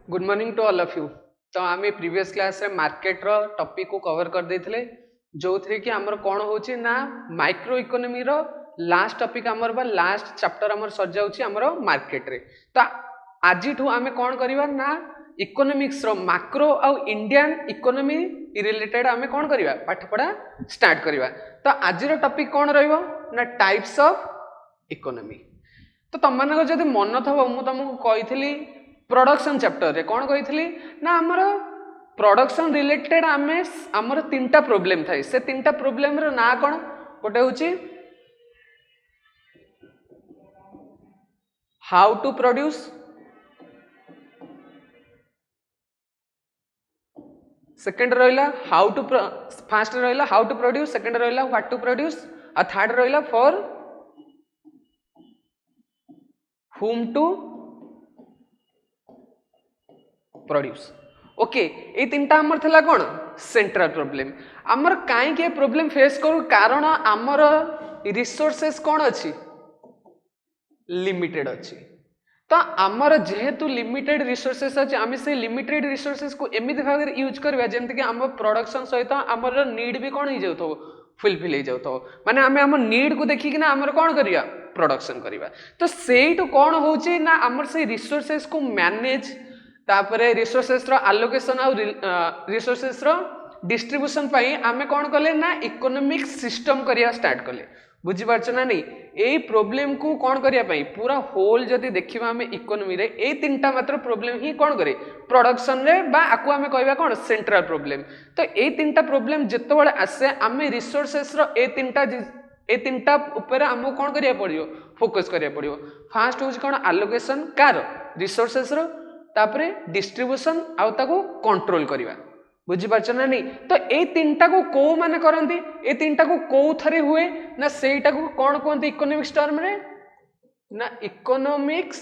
Good morning to all of you. तो आम previous class रे मार्केट रो टॉपिक को कवर कर देथिले जो थे कि हमर कोन होची ना माइक्रो इकोनॉमी रो लास्ट टॉपिक हमर बा लास्ट चैप्टर हमर सज जाउची हमर मार्केट रे। तो आजि ठू आमे कोन करबा ना इकोनॉमिक्स रो मैक्रो आ इंडियन इकोनॉमी रिलेटेड आमे कोन करबा पाठ पढ़ा स्टार्ट करबा। तो आज रो टॉपिक कोन रहइबो ना टाइप्स ऑफ इकोनॉमी। तो तुम मानक जदि मन थबो मु तुमको कहिथिली प्रोडक्शन चैप्टर रे कौन कही ना आमर प्रोडक्शन रिलेटेड आमर तीनटा प्रोब्लेम थाई। से तीनटा प्रोब्लेम रो ना कौन गोटे होची हाउ टू प्रोड्यूस, सेकंड रहिला हाउ टू फर्स्ट रहिला हाउ टू प्रोड्यूस, सेकंड रहिला व्हाट टू प्रोड्यूस और थर्ड रहिला for whom to produce. Okay ये तीनटा आमर थला कौन सेंट्रल प्रोब्लेम। आमर काई के प्रोब्लेम फेस करू कारण आमर रिसोर्सेस कौन अच्छी लिमिटेड अच्छी। तो आमर जेहेतु लिमिटेड रिसोर्सेस अच्छे आम से लिमिटेड रिसोर्सेस को एमती भाव में यूज करवा जमती कि आम प्रोडक्शन सहित आमर नीड भी कौन हो जाऊ फुलफिल हो जाऊ माने आम आम नीड को देखिकिना आमर कौन करिया प्रोडक्शन करिया। तो सेठू कौन होची ना आमर से रिसोर्सेस को मैनेज तापरे रिसोर्सेस रो एलोकेशन आ रिसोर्सेस रो डिस्ट्रीब्यूशन पाई आमे कौन कले ना इकोनॉमिक सिस्टम करिया स्टार्ट कले। बुझी पारछ ना नहीं एई प्रॉब्लम को कौन करिया पाई पूरा होल जदी देखिबा आमे इकोनॉमी रे ए तीनटा मात्र प्रॉब्लम ही कौन करे प्रोडक्शन रे बा आकु आमे कहबा कौन सेंट्रल प्रॉब्लम। तो ए तीनटा प्रॉब्लम जत्ते बळे आसे आमे रिसोर्सेस रो ए तीनटा ऊपर हमको कौन करिया पड़ियो फोकस करिया पड़ियो। फास्ट होज कौन एलोकेशन कार रिसोर्सेस रो तापरे डिस्ट्रीब्यूशन आउ ताको कंट्रोल करिवा। बुझी पारछ ना नहीं। तो ए तीनटा को को माने करंती ए तीनटा को को थरे हुए ना सेटा को कौन कहते इकोनॉमिक्स टर्म रे ना इकोनॉमिक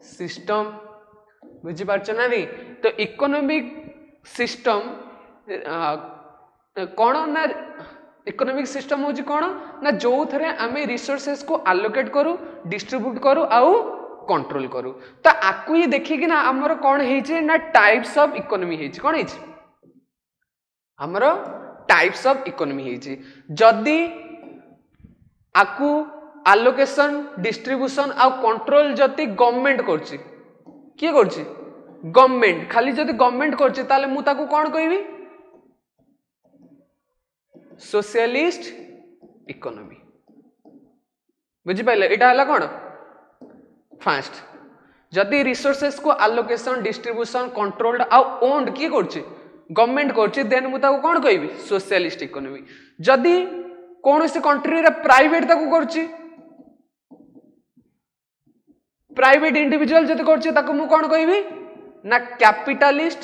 सिस्टम। बुझी पारछ ना नहीं। तो इकोनॉमिक सिस्टम कौन ना इकोनॉमिक सिस्टम होची कौन ना जो थरे आमे रिसोर्सेस को एलोकेट करू डिस्ट्रीब्यूट करू आउ कंट्रोल करू। तो आकु ही देखिए ना हमर कौन हेचे ना टाइप्स ऑफ इकोनॉमी हेची कौन हेची हमर टाइप्स ऑफ इकोनॉमी हेची। जदी आकु एलोकेशन डिस्ट्रीब्यूशन आ कंट्रोल जति गवर्नमेंट करची किए करची गवर्नमेंट खाली जदी गवर्नमेंट करची ताले मु ताकु कौन कहबी सोशलिस्ट इकोनॉमी। बुझी पाइले एटा हला कौन फास्ट जदि रिसोर्सेस को एलोकेशन डिस्ट्रीब्यूशन कंट्रोल्ड आ ओन्ड किए करची गवर्नमेंट करची देन मु ताकु कौन कहबी सोशलिस्ट इकोनॉमी। जदि कौन से कंट्री रे प्राइवेट ताकु करची प्राइवेट इंडिविजुअल जदि करची ताकु मु कौन कहबी ना कैपिटलिस्ट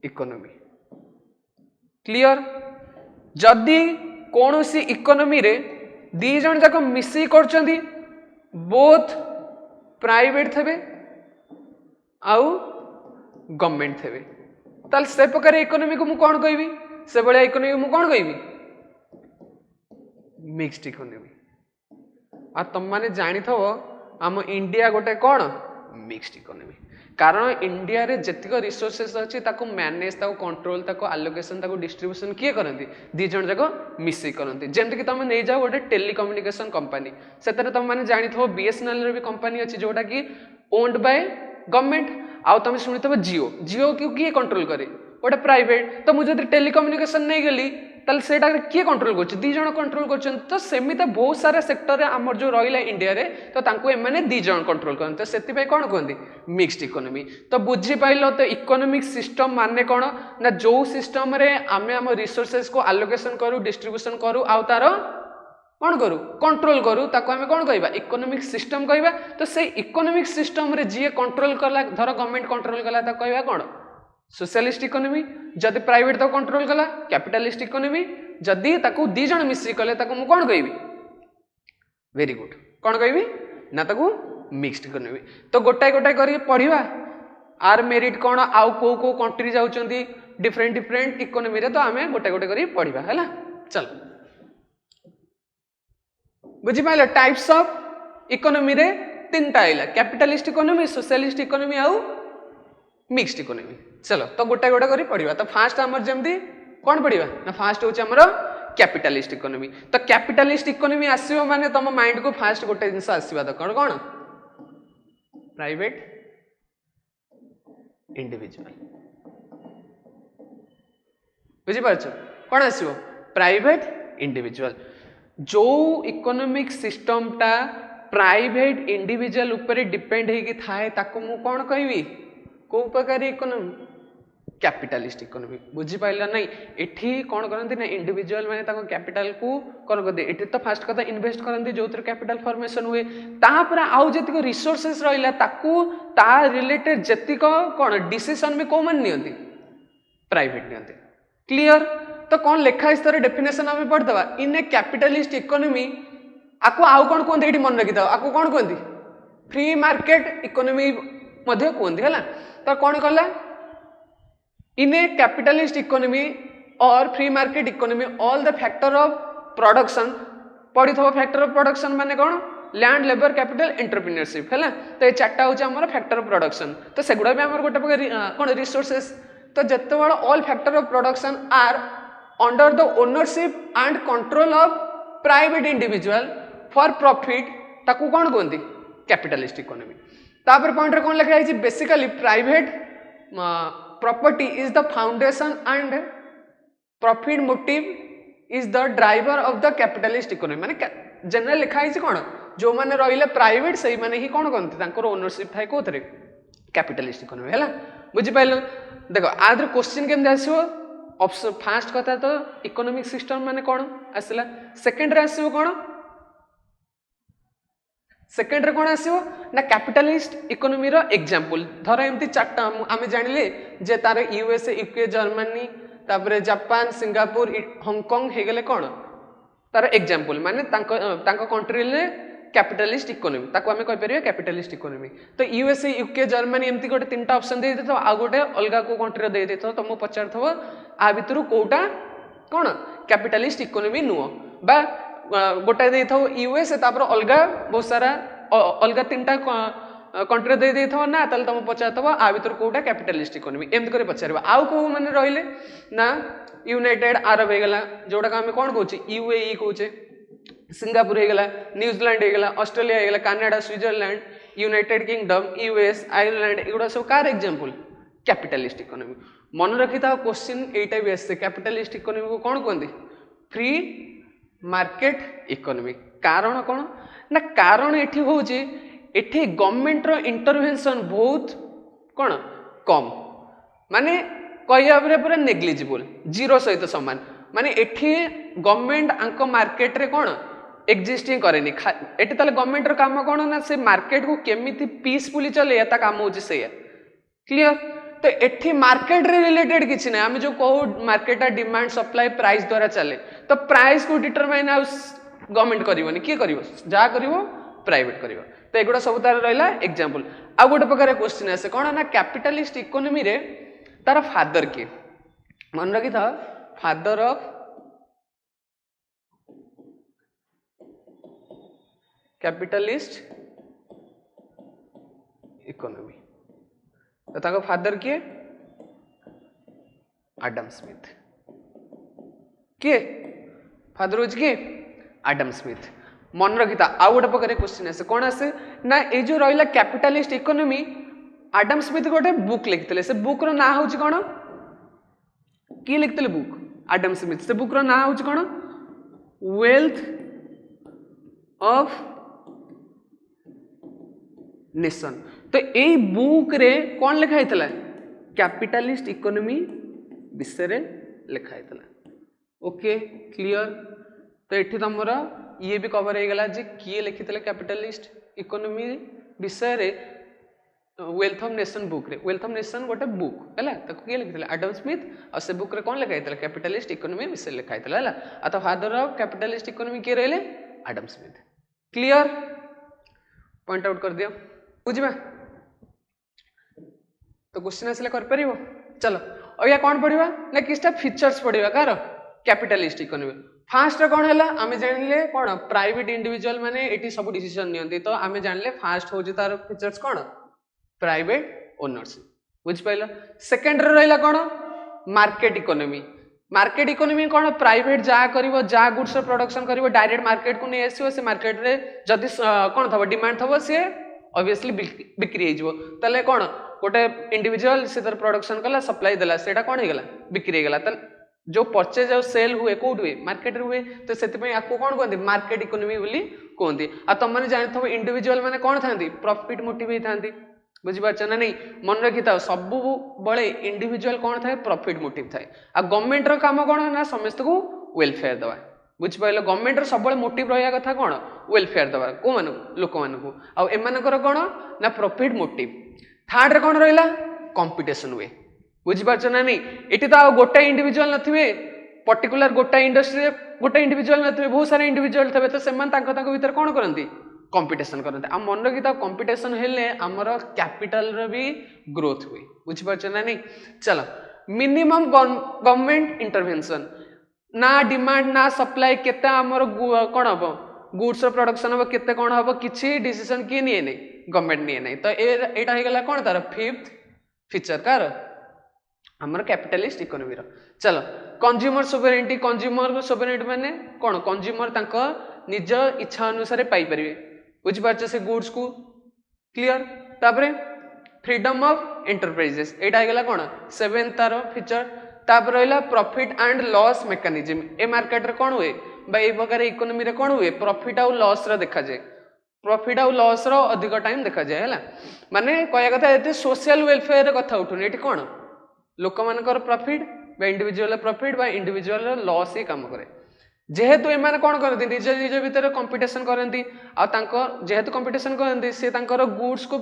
इकोनॉमी। क्लियर। जदि कौन सी इकोनॉमी रे दी जन जाक मिसी करचंदी बोथ प्राइवेट थेबे आउ गवर्नमेंट थेबे ताल से प्रकार इकोनॉमी को मु कौन कहबी से बळे इकोनॉमी मु कौन कहबी मिक्स्ड इकोनॉमी। आ तुम माने जानि थबो हम इंडिया गोटे कौन मिक्स्ड इकोनॉमी कारण इंडिया रे जतिक रिसोर्सेस अच्छी ताको मैनेज ताको कंट्रोल ताको एलोकेशन ताको डिस्ट्रीब्यूशन किए करंती दी जन जाक मिसी करंती। जेंत कि तुम नहीं जाओ गोटे टेलीकम्युनिकेशन कंपनी से तुम मैंने जानी थो बीएसएनएल रे भी कंपनी अच्छी जोटा कि ओन्ड बाय गवर्नमेंट आउ तुम शुणी थो जियो जियो को किए कंट्रोल करे गोटे प्राइवेट। तो मुझे टेलीकम्युनिकेशन नहीं गली ताल सेटा किए कंट्रोल कर दी जन कंट्रोल कर। तो सेमित बहुत सारा सेक्टर रे आमर जो रहिला इंडिया रे तो तांको एमाने दी जन कंट्रोल करन। तो सेति पे कोन कहंदी मिक्स्ड इकोनॉमी। तो बुझी पाइलो तो इकोनॉमिक सिस्टम माने कोन ना जो सिस्टम रे आमे हम रिसोर्सेस को एलोकेशन करू डिस्ट्रीब्यूशन करू आउ तार कौन करू कंट्रोल करू ताको आमे कोन कहबा इकोनॉमिक सिस्टम कहबा। तो से इकोनॉमिक सिस्टम रे जे कंट्रोल करला धर गवर्नमेंट कंट्रोल करला ता कहबा कोन सोशलिस्ट इकोनॉमी। जदि प्राइवेट तो कंट्रोल कला कैपिटलिस्ट इकोनॉमी। जदि ताको दी जण मिसी कले ताको मु कोन कहबी वेरी गुड कोन कहबी ना ताको मिक्स्ड इकोनॉमी। तो गोटाई गोटाई करी पढ़िबा आर मेरिट कौन आउ को कंट्री जाउचंदी डिफरेंट डिफरेंट इकोनॉमी रे। तो आमे गोटे गोटे करी पढ़िबा हैला। चल बुझिपाइल टाइप्स ऑफ इकोनॉमी रे तीनटा आइला कैपिटलिस्ट इकोनॉमी सोशलिस्ट इकोनॉमी आउ मिक्स्ड इकोनॉमी चलो तो गोटे गोटे करी पढ़िबा तो फास्ट हमर जेमती कोन पढ़िबा ना फास्ट होची हमर कैपिटलिस्ट इकोनॉमी तो कैपिटलिस्ट इकोनॉमी आसीबो माने तम माइंड को फास्ट गोटे जिंस आसीबा तो कोन प्राइवेट इंडिविजुअल बुझी पारछ कोन आसीबो प्राइवेट इंडिविजुअल जो इकोनॉमिक सिस्टम टा प्राइवेट इंडिविजुअल ऊपर डिपेंड हेकी थाए ताको मु कोन कहबी को प्रकार इकोनॉमी कैपिटलिस्ट इकोनॉमी बुझी पाइला नहीं एठी कोन करंती ना इंडिविजुअल माने ताको कैपिटल को कोन कर दे एठी तो फास्ट कथा इन्वेस्ट करंती जोतर कैपिटल फॉर्मेशन हुए तापर आउ जतिको रिसोर्सेस रहिला ताको ता रिलेटेड जतिको कोन डिसीजन में को मन नियंती प्राइवेट नियंती क्लियर तो कौन लेखा स्तर डेफिनेशन आम पढ़ दबा इन ए कैपिटलिस्ट इकोनॉमी आपको आउ कौन कहते ये मन रखी था आपको कौन कहते फ्री मार्केट इकोनॉमी मध्य कहते है तो कौन कला इन ए कैपिटलिस्ट इकोनॉमी और free market economy all the factor of production पढ़ी थो फैक्टर ऑफ प्रोडक्शन माने कौन लैंड लेबर कैपिटल एंटरप्रेन्योरशिप है तो ये चार्टा हूँ फैक्टर ऑफ प्रोडक्शन तो सेगुड़ा भी आम गोटे प्रकार कौन रिसोर्सेस तो जिते बड़ा all factor of production are under the ownership and control of private individual for profit ताकू कौन कहते कैपिटलिस्ट इकोनॉमी तापर पॉइंट रे कौन लिखा है basically private property is the foundation and profit motive is the driver of the capitalist economy माने general लिखा है कौन जो माने रहिले प्राइवेट सही माने ही कौन कहते तांकर ओनरशिप थाए कोथरे कैपिटलिस्ट इकोनॉमी है बुझी पाइल देखो आदर क्वेश्चन केमते आसीबो ऑप्शन फास्ट कथा तो इकोनॉमिक सिस्टम माने कौन आसला सेकंड रे आसीबो कौन सेकंड रे कौन आसीबो ना कैपिटलिस्ट इकोनॉमी रो एग्जांपल धर एमती चारटा आमे जानिले जे तार यूएसए यूके जर्मनी तापरे जापान सिंगापुर हांगकांग हे गेले कौन तार एग्जांपल माने तांको कंट्री ले कैपिटलिस्ट इकोनॉमी ताको आमे कहि परियो कैपिटलिस्ट इकोनॉमी तो यूएसए यूके जर्मनी एमती गोटे तीनटा ऑप्शन दे देतो आ गोटे अलगा को कंट्री दे देतो तो मो पचारथबो आ भितरु कोटा कोन कैपिटलिस्ट इकोनॉमी नुओ बा गोटा देथो यूएसए तापर अलगा बहुत सारा अलगा तीनटा कंट्री दे देथो ना तल तुम पचारथबो आ भितर कोटा कैपिटलिस्ट इकोनॉमी एमती करे पचारबा आउ को माने रहिले ना यूनाइटेड अरब हे गेला जोडा का हम कोन कहूची यूएई कहूचे सिंगापुर हो गला न्यूजीलैंड हो गला ऑस्ट्रेलिया हो गला Canada Switzerland United Kingdom US Ireland एगुड़ा सब कार एग्जांपल कैपिटलिस्ट इकोनॉमी मन रखी था क्वेश्चन एटा भी आसे कैपिटलिस्ट इकोनॉमी को कौन कहते फ्री मार्केट इकोनॉमी कारण कौन ना कारण एठी होची एठी गवर्नमेंट रो इंटरवेंशन बहुत कौन कम माने कहिया पूरा नेग्लिजिबल जीरो सहित समान माने एठी गवर्नमेंट आंको मार्केट रे कौन एक्जिस्टिंग करेनी एटी ताले गवर्नमेंट रो काम कौन ना से मार्केट को केमिति पीसफुली चले ता काम होची से क्लियर तो एठी मार्केट रे रिलेटेड किछि नै हम जो कहू मार्केट डिमांड सप्लाई प्राइस द्वारा चले तो प्राइस को डिटरमाइन आउस गवर्नमेंट करिवोनी के करिवो जा करिवो प्राइवेट करिवो तो एगुडा सब तार रहला एग्जांपल आ गोटे प्रकार क्वेश्चन आसे कोन ना कैपिटलिस्ट इकोनॉमी रे तार फादर के मन रखी था फादर ऑफ कैपिटलिस्ट इकोनॉमी तो ताको फादर किए एडम स्मिथ किए फादर होज किए एडम स्मिथ मन रखी था आउ गोटे प्रकार क्वेश्चन आसे कौन आसे ना ए जो रहिला कैपिटलिस्ट इकोनॉमी एडम स्मिथ गोटे बुक लिखितले से बुक रो ना होची कोन की लिखितले बुक एडम स्मिथ से बुक रो ना होची कोन वेल्थ ऑफ नेशन तो यही बुक रे कौन लिखा है कैपिटलिस्ट इकोनॉमी विषय रे लिखा है ओके क्लियर तो ये तुम ये भी कवर हो गला जे किए लिखी कैपिटलिस्ट इकोनॉमी विषय रे वेल्थ ऑफ नेशन बुक रे वेल्थ ऑफ नेशन गोटे बुक है तो किए लिखी एडम स्मिथ और से बुक रे कौन लिखा है कैपिटलिस्ट इकोनॉमी विषय लिखा है तो फादर ऑफ कैपिटलिस्ट इकोनॉमी किए रहे Adam Smith clear point out कर दियो बुझा तो क्वेश्चन आसले कर परिबो चलो और या कौन पढ़िबा ना किसटा फीचर्स पढ़िबा कार कैपिटलिस्ट इकोनॉमी फास्ट कौन है आम जानिले कौन प्राइवेट इंडिविजुअल माने एटी सब डिसीजन नियंती तो आम जानिले फास्ट हो तार फीचर्स कौन प्राइवेट ओनरशिप बुझिपाइल सेकेंड रहा कौन मार्केट इकोनॉमी मार्केट इकोनॉमी कौन प्राइवेट जहाँ करिवो जहाँ गुड्स प्रोडक्शन करिवो डायरेक्ट मार्केट को नहीं आसीबो से मार्केट रे जदि कौन थबो डिमांड थबो से ऑब्वियसली बिक्री हो तले कौन गोटे इंडिविजुअल से तर प्रोडक्शन कला सप्लाई देला सेटा कौन हो गला बिक्री हो गला तले जो परचेज और सेल हुए कौट हुए मार्केट हुए तो से आपको कौन कहते मार्केट इकोनॉमी बोली कहते आ तुम मैंने जानी इंडिविजुअल मैंने कौन था प्रॉफिट मोटिव ही था बुझीपार ना नहीं मन रखी था सब बड़े इंडिविजुअल कौन था प्रॉफिट मोटिव थाए आ गवर्नमेंट रो काम कौन ना समस्त को वेलफेयर दवा बुझिपार गवर्नमेंट सब मोटिव रहा कथा कौन वेलफेयर दवा को मान लोक मानू आमर कौन ना प्रॉफिट मोटिव थर्ड रे कौन रहा कंपटीशन हुए बुझीपार ना नहीं ये तो गोटे इंडिविजुअल नथिबे पर्टिकुलर गोटे इंडस्ट्री गोटे इंडिविजुअल नथिबे बहुत सारा इंडिविजुअल थे तो से भीतर कौन करती कंपटीशन करते आ मन रखी कंपटीशन हेले आमर कैपिटल रो भी ग्रोथ हुए बुझीपार ना नहीं चलो मिनिमम गवर्नमेंट इंटरवेंशन ना डिमांड ना सप्लाई केते आमर कौन हम गुड्स प्रोडक्शन हम केते कौन हम किसी डिसीजन किए निए नहीं गवर्नमेंट निए नहीं तो एटा हो गला कौन तार फिफ्थ फीचर कार आमर कैपिटलिस्ट इकोनॉमी रो चलो कंज्यूमर सोवरेनिटी माने कौन कंज्यूमर तांको निज इच्छा अनुसार पाई परिवे बुझिपार से गुड्स को क्लियर तापरे फ्रीडम ऑफ एंटरप्राइजेस एटा हो गला कौन सेवेंथ तार फीचर तापर रहा profit and loss mechanism A market रे कौन हुए बा ए प्रकार इकोनॉमी रे कौन हुए प्रॉफिट आउ लॉस रो देखा जाए प्रॉफिट आउ लॉस रो अधिक टाइम देखा जाए है माने कहया कथा एते सोशल वेलफेयर कथा उठुनी एटी कौन लोक मानकर प्रॉफिट बा इंडिविजुअल प्रॉफिट बा इंडिविजुअल लॉस ही काम करे जेहेतु एमाने कौन करती निज निज भितर कंपटीशन करती जेहेतु कंपटीशन करती से गुड्स को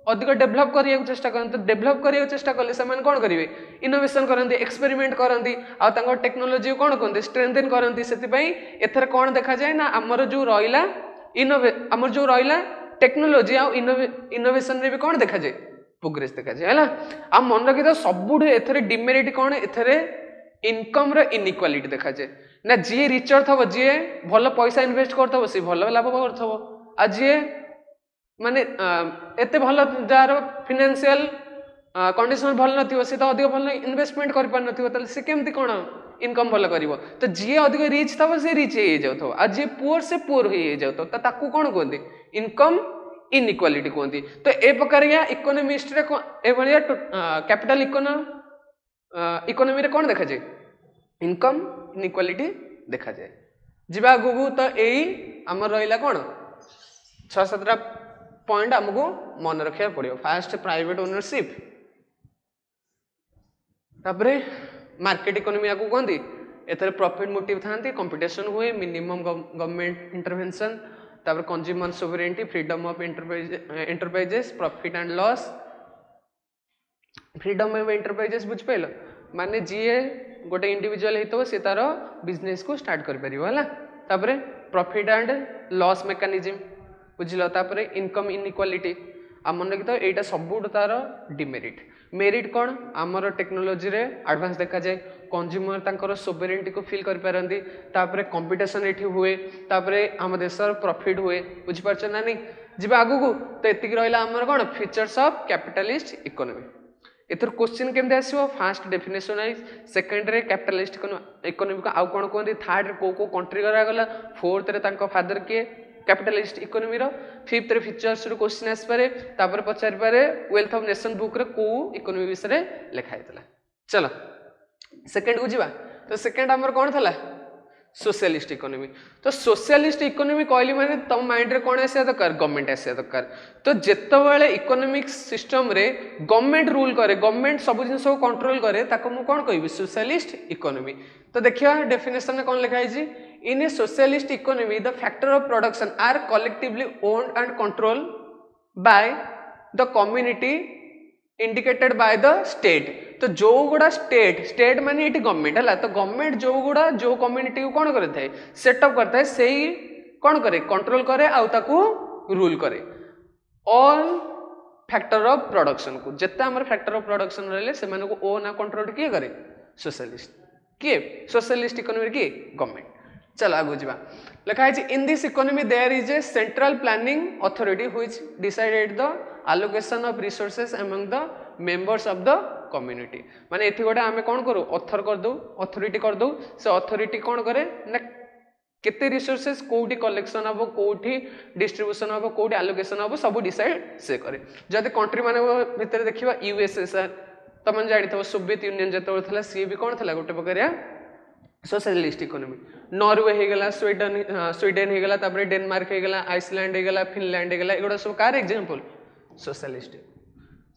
अधिक डेभलप करने चेष्टा करते डेभलप करने चेष्टा कले से कौन करेंगे इनोवेशन करते एक्सपेरिमेंट करती आउ टेक्नोलोजी कौन कहते स्ट्रेंथेन करती से एथर कौन देखा जाए ना आमर जो रहा आमर जो रहा टेक्नोलोजी आउ इनोवेशन रे भी कौन देखा जाए प्रोग्रेस देखा जाए है आ मन रखी सब एथरे डिमेरिट कौन एथरे इनकम रो इनइक्वालिटी देखा जाए ना जी रिचर थव जी भल पैसा इन्वेस्ट करथव सी भल लाभ करथव आ जी माने एते भल जार फाइनेंशियल कंडीशन भल नथिव से तो अधिक भल इन्वेस्टमेंट कर पार नथिव तले से केमती कोन इनकम भल करिवो तो जी अधिक रिच थव से रिच हे जाउथव आ जी पुअर से पुअर हे जाउथव त ताकू कोन कहंती इनकम इनइक्वालिटी कहंती तो ए प्रकार या इकोनॉमिस्ट रे ए भलिया कैपिटल इकोनॉमी रे कोन देखा जाय इनकम इनइक्वालिटी देखा जाए जीवा आगू तो यही आमर रहा कौन 6-7टा पॉइंट आमको मन रखा पड़ो फास्ट प्राइवेट ओनरशिप तापरे मार्केट इकोनॉमी आपको कहती एथरे प्रॉफिट मोटिव था कंपटीशन हुए मिनिमम गवर्नमेंट इंटरवेंशन तापर consumer sovereignty freedom of enterprises profit and loss freedom of enterprises बुझ पाइल माने जीए गोटे इंडिविजुअल होता सी तार बिजनेस को स्टार्ट कर पारिबो तापरे प्रॉफिट एंड लॉस मेकानिज्म बुझिल तापरे इनकम इनइक्वालिटी आ मन रखी एटा सबुठ तार डिमेरिट मेरिट कौन आमर टेक्नोलोजी रे एडवांस देखा जाए कंज्यूमर तांकर सोवरेनिटी को फील कर पारंती तापरे कंपटीशन एठी हुए तापरे आम देशर प्रॉफिट हुए बुझिपारछ ना नहीं जीवा आगु को तो एतिक रहिला आमर कौन फीचर्स ऑफ कैपिटलिस्ट इकोनॉमी एथर क्वेश्चन केमते आसीबो फास्ट डेफिनेशन आई सेकंड रे कैपिटलिस्ट इकोनॉमी को आउ कोन कोन थर्ड रे को कंट्री करा गला फोर्थ रे तांको फादर के कैपिटलिस्ट इकोनॉमी रो फिफ्थ रे फीचर्स रो क्वेश्चन आस पारे तापर पचारि पारे वेल्थ ऑफ नेशन बुक रे को इकोनॉमी विषय रे लिखा हैतला चलो सेकंड को जीवा तो सेकंड हमर कोन थला सोशलिस्ट इकोनॉमी तो सोशलिस्ट इकोनॉमी कहली माने तम माइंड रे कोन आसे दरकार गवर्नमेंट आसे दरकार तो जेतबेले इकोनॉमिक सिस्टम रे गवर्नमेंट रूल करे गवर्नमेंट सब जिंस को कंट्रोल करे ताको मु कोन कहबी सोशलिस्ट इकोनॉमी तो देखिया डेफिनेशन में कोन लिखा है जी in a socialist economy the factor of production are collectively owned and control by the community indicated by the state तो जो गुड़ा स्टेट माने ये गवर्नमेंट है तो गवर्नमेंट जो गुड़ा जो कम्युनिटी को कौन करता है सेटअप करता है से ही कौन करे कंट्रोल करे आउ ताकू रूल करे ऑल फैक्टर ऑफ प्रोडक्शन को जिते आम फैक्टर ऑफ प्रोडक्शन रहे से ओ ना कंट्रोल किए करे सोशलिस्ट किए सोशलिस्ट इकोनॉमी किए गवर्नमेंट चल आगु जा लिखाई in this economy there is a central planning authority which decided the allocation of resources among the members of the community माने एथि गोटे आमे कोन करू ऑथर कर दो अथॉरिटी कर दो से अथॉरिटी कोन करे ना केते रिसोर्सेस कोठी कलेक्शन हबो कोठी डिस्ट्रीब्यूशन हबो कोठी एलोकेशन हबो सब डिसाइड से करे जदि कंट्री माने भीतर देखिबा यूएसएसआर तमन जानि तो सोवियत यूनियन जतो थला सी भी कोन थला गोटे प्रकार सोशलिस्ट इकोनॉमी नॉर्वे हे गला स्वीडन हे गला तापर डेनमार्क हे गला आइसलैंड हे गला फिनलैंड हे गला एगोडा सब कार एग्जांपल सोशलिस्ट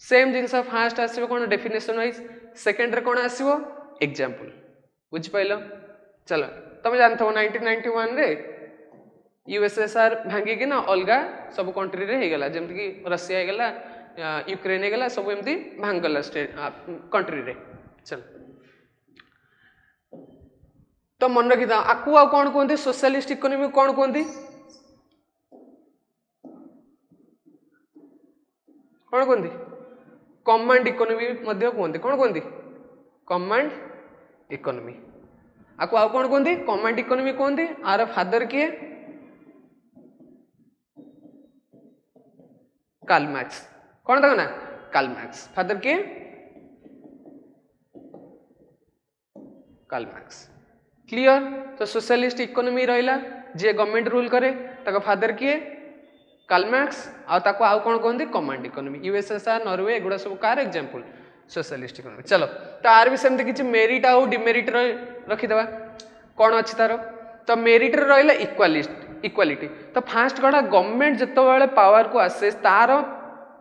सेम जिनस फास्ट आसीबो कोन डेफिनेशन वाइज सेकंड रे कोन आसीबो एग्जांपल बुझ पाइलो चलो तुम जानथो 1991 रे यूएसएसआर भांगी कि ना अलगा सब कंट्री रे हे गला जेमति कि रशिया हे गला यूक्रेन हे गला सब एमति भांग गला स्टेट कंट्री रे चल तो मन रखि था आकु आ कोन कोंती सोशलिस्ट इकोनॉमी कोन कोंती कौन कहते कमांड इकोनॉमी मध्य कहते कौन कहते कमांड इकोनॉमी आपको आउ कौन कहते कमांड इकोनॉमी कहते आर फादर किए कार्ल मार्क्स कौन था ना कार्ल मार्क्स फादर किए कार्ल मार्क्स क्लियर तो सोशलिस्ट इकोनॉमी रहिला जे गवर्नमेंट रूल करे ताको फादर किए कार्ल मार्क्स आउ कौन कहते कमांड इकोनॉमी यूएसएसआर नॉर्वे एगुड़ा सब कार एग्जांपल सोशलिस्ट इकोनॉमी चलो तो आर भी सेमती किछि मेरिट आउ डिमेरिट रखिदेबा कौन अच्छी तार तो मेरिट रहिला इक्वालिटी तो फास्ट कड़ा गवर्नमेंट जितेबाला पावर को आसे तार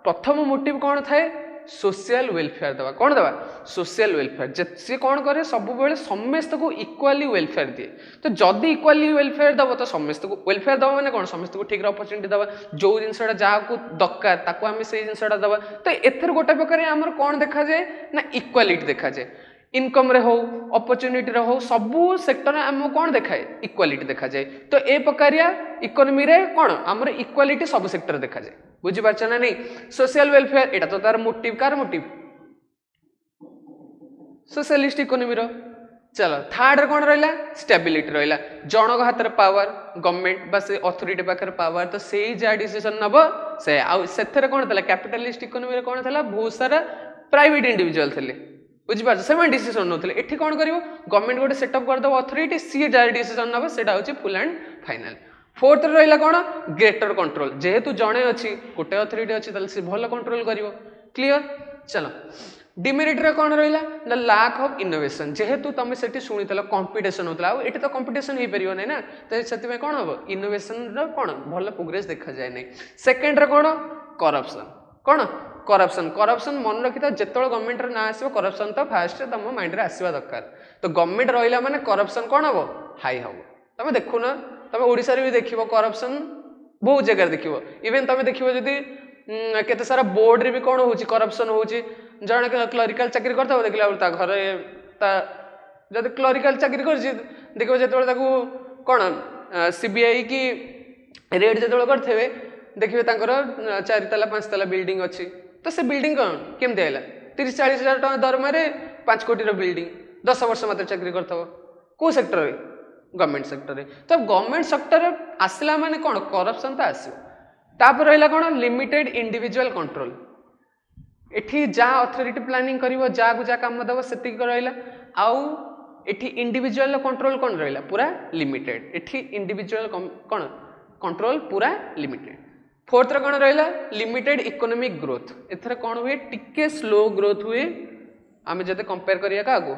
प्रथम मोटिव कौन थाए सोशल वेलफेयर दवा कौन दवा सोशल वेलफेयर सी कौन करे सब बेले समस्त को इक्वाली वेलफेयर दिए तो जदि इक्वाली वेलफेयर दब तो समस्त को वेलफेयर दवा माने कौन समस्त को ठीक अपॉर्चुनिटी दवा जो जिनसा जहाँ को दरकार ताको आम से जिनसा दवा तो एथर गोटे प्रकार आमर कौन देखा जाए ना इक्वालिटी देखा जाए इनकम रे हो अपॉर्चुनिटी रे हो सबू सेक्टर आम कौन देखाए इक्वालिटी देखा जाए तो ए प्रकारिया इकोनॉमी रे कौन आमर इक्वालिटी सब सेक्टर देखा जाए बुझी पारछ ना नहीं सोशल वेलफेयर एटा तो तार मोटिव कार मोटिव सोशलिस्ट इकोनॉमी रो चलो थर्ड रे कौन रहिला स्टेबिलिटी रहिला जनक हाथ रे पावर गवर्नमेंट बा से अथॉरिटी पाखर पावर तो सेही जा डिसीजन नबो से आ सेथरे कौन थला कैपिटलिस्ट इकोनॉमी रे कौन थला बहुत सारा प्राइवेट इंडिविजुअल थले बुझी पारछ से डिसीजन नथले एठी कौन करिवो गवर्नमेंट गोटे सेटअप कर दो अथॉरिटी सी जा डिसीजन नबो सेटा होची फुल एंड फाइनल फोर्थ रहिला कौन ग्रेटर कंट्रोल जेहेतु जणे अछि गोटे अथॉरिटी अछि तले से भलो कंट्रोल करिवो क्लियर चलो डिमेरिट रे कौन रहिला ना लैक ऑफ इनोवेशन जेहेतु तुम सेठी सुनितला कंपटीशन होतला आ एठी तो कंपटीशन हे परियो नै ना तो सेति में कौन हो इनोवेशन रो कौन भलो प्रोग्रेस देखा जाय नै सेकंड रे कौन करप्शन करप्शन मन रखिता जेतळ गवर्नमेंट रे ना आसीबो करप्शन तो फास्ट तुम माइंड रे आसीबा दरकार तो गवर्नमेंट रहिला माने करप्शन कौन हो हाई हो तुम देखु ना तुम ओडिसा रे भी देखिबो करप्शन बहुत जगह देखिबो इवन तुम देखिबो जदी केते सारा बोर्ड रे भी कौन होची करप्शन होची जण क्लरिकल चाकरी करता देखला ता घरे ता जदी क्लरिकल चाकरी कर देखिबो जेतळ ताकू कौन सीबीआई की रेड जेतळ करथेबे देखिबे तांकर 4 तला 5 तला बिल्डिंग अछि तो से बिल्डिंग कौन केमते आइला 30-40 हजार टका दरमा रे 5 कोटी रो बिल्डिंग 10 वर्ष मात्र चाकरी करथबो को सेक्टर रे गवर्नमेंट सेक्टर रे तो गवर्नमेंट सेक्टर आसला माने कौन करप्शन तो आसो तापर रहिला कौन लिमिटेड इंडिविजुअल कंट्रोल एठी जा अथॉरिटी प्लानिंग करिवो जा को जा काम दबो सेति रहिला आउ एठी इंडिविजुअल कंट्रोल कौन रहिला पूरा लिमिटेड एठी इंडिविजुअल कौन कंट्रोल पूरा लिमिटेड फोर्थ रे कौन रहिला लिमिटेड इकोनॉमिक ग्रोथ एथरे कौन हुए टिके स्लो ग्रोथ हुए आमे जते कंपेयर करिया का आगो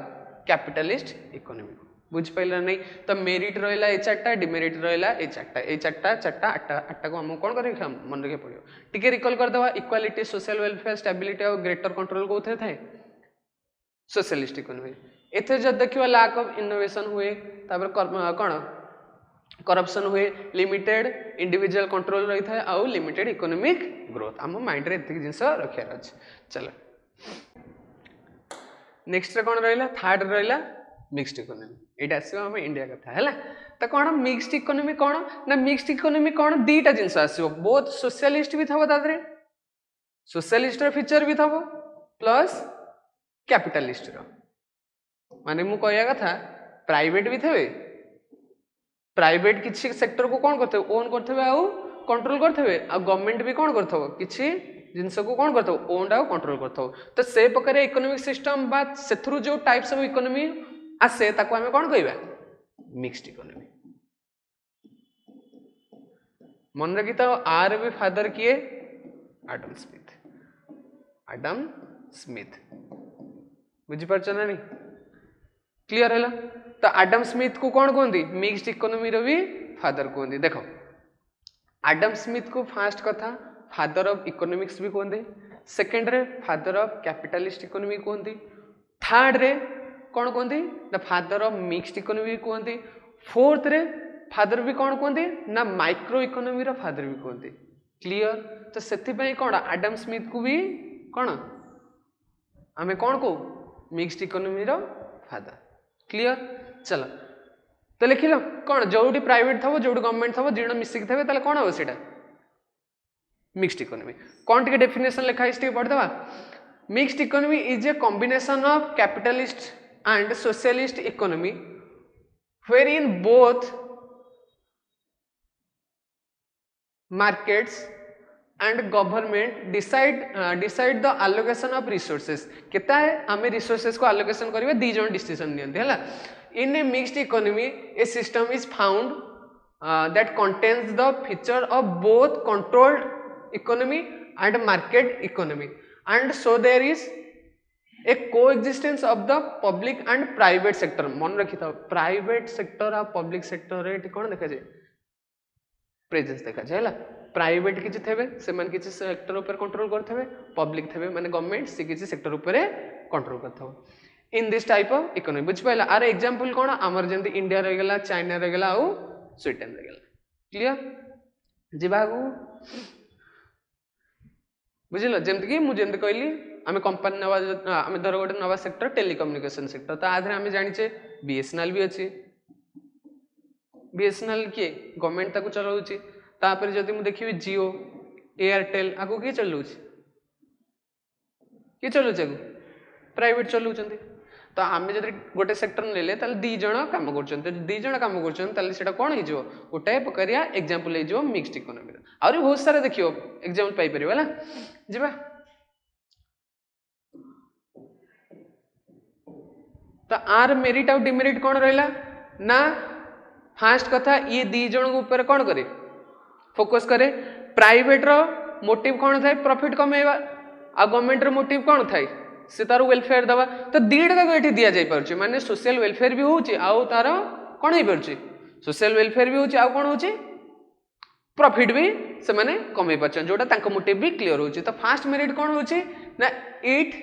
कैपिटलिस्ट इकोनॉमी बुझ पाइला नहीं तो मेरिट रहिला ए चारटा डिमेरिट रहिला ए चारटा आठटा को हम कोन करै मन रखे पड़ियो टिके रिकॉल कर दवा इक्वालिटी सोशल वेलफेयर स्टेबिलिटी और ग्रेटर कंट्रोल को थे थाए सोशलिस्ट इकोनॉमी एथे जब देखियो लैक ऑफ इनोवेशन हुए तापर कोन करप्शन हुए लिमिटेड इंडिविजुअल कंट्रोल रही था आउ लिमिटेड इकोनॉमिक ग्रोथ आम माइंड रे एतिक जिंस रखियार अछि चलो नेक्स्ट रे कोन रहिला थर्ड रहिला मिक्स्ड इकोनॉमी एटा आसीबो हम इंडिया कथा हैला त कोन मिक्स्ड इकोनॉमी कोन ना मिक्स्ड इकोनॉमी कोन दीटा जिंस आसीबो बहुत सोशलिस्ट भी थबो तादरे सोशलिस्ट रो फीचर भी थबो प्लस कैपिटलिस्ट रो माने मु कहया कथा प्राइवेट भी थबे प्राइवेट किसी सेक्टर को कौन करते ओन करते आउ कंट्रोल करते आ गवर्नमेंट भी कौन करते किसी जिनस को कौन करते ओन आउ कंट्रोल करते तो से प्रकार इकोनॉमिक सिस्टम बा सेथरु जो टाइप्स ऑफ इकोनॉमी आसे ताको हमें कौन कहबा मिक्स्ड इकोनॉमी। मन रखी था आर भी फादर किए एडम स्मिथ। एडम स्मिथ बुझीपार ना नहीं क्लियर है तो एडम स्मिथ को कौन कहते मिक्स्ड इकोनॉमी रो भी फादर कहते। देखो एडम स्मिथ को फास्ट कथा फादर ऑफ इकोनॉमिक्स भी कहते, सेकेंड रे फादर ऑफ कैपिटलिस्ट इकोनॉमी कहते, थर्ड रे कौन कहते ना फादर ऑफ मिक्स्ड इकोनॉमी कहते, फोर्थ रे फादर भी कौन कहते ना माइक्रो इकोनॉमी रो फादर भी कहते। क्लियर तो से कौन एडम स्मिथ को भी कौन आमे कौन को मिक्स्ड इकोनॉमी रो फादर। क्लियर चलो तो लिख लो कौन जो प्राइवेट थो जो गवर्नमेंट थो जो मिसिक थे ताले कौन हम से मिक्स्ड इकोनॉमी। कौन टे डेफिनेशन लिखाई टे पढ़दवा mixed economy is a combination of capitalist and socialist economy where in both markets and government decide the allocation of resources केता है आमे रिसोर्सेस को एलोकेशन करिवे दी जण डिसीजन नियंती हला। In a mixed economy a system is found that contains the feature of both controlled economy and market economy and so there is a coexistence of the public and private sector। मन रखी था private sector आ public sector रे कौन देखा जाए presence देखा जाए है प्राइवेट किसी थे से मन किसी सेक्टर ऊपर कंट्रोल करते पब्लिक थे माने गवर्नमेंट से किसी सेक्टर ऊपर कंट्रोल करते in this type of economy बुझ पाइला। आर एग्जांपल कौन आमर जंती इंडिया रे गेला चाइना रे गेला आ स्वीडन रे गेला। क्लियर जीवा को बुझिल जमती कि मु जमती कहली आमे कंपनी नवा आमे धर गोटे नवा सेक्टर टेलीकम्युनिकेशन सेक्टर तो आधे आमे जानिचे बीएसएनएल भी अछि बीएसएनएल किए गवर्नमेंट ताको चलाउछि तापर जदि मु देखिबी जियो एयरटेल आको के चलाउछि के चलाउछि प्राइवेट चलाउछन्ती तो आमे जदि गोटे सेक्टर नेले ताले दी जण काम करछन्ते दी जण काम करछन्ते ताले सेटा कोन हि जो गोटे प्रकारिया एग्जांपल हि जो मिक्स्ड इकोनॉमी आउरी बहुत सारा देखियो एग्जांपल पाई परिबा हला जिबा। तो आर मेरिट और डिमेरिट कौन रहा ना फास्ट कथा ये दी जन ऊपर कौन करे फोकस करे प्राइवेट रो मोटिव कौन थाए प्रॉफिट कमेवा आ गवर्नमेंट रो मोटिव कौन थाए से तार वेलफेयर दवा तो दीटा तक ये दि जाई परछि माने सोशल वेलफेयर भी होउछि आउ तार कौन हो परछि सोशल वेलफेयर भी होउछि आउ कौन होउछि प्रॉफिट भी से माने कमे परछन जोटा तांको मोटिव भी क्लियर होउछि। तो फास्ट मेरिट कौन होउछि ना इट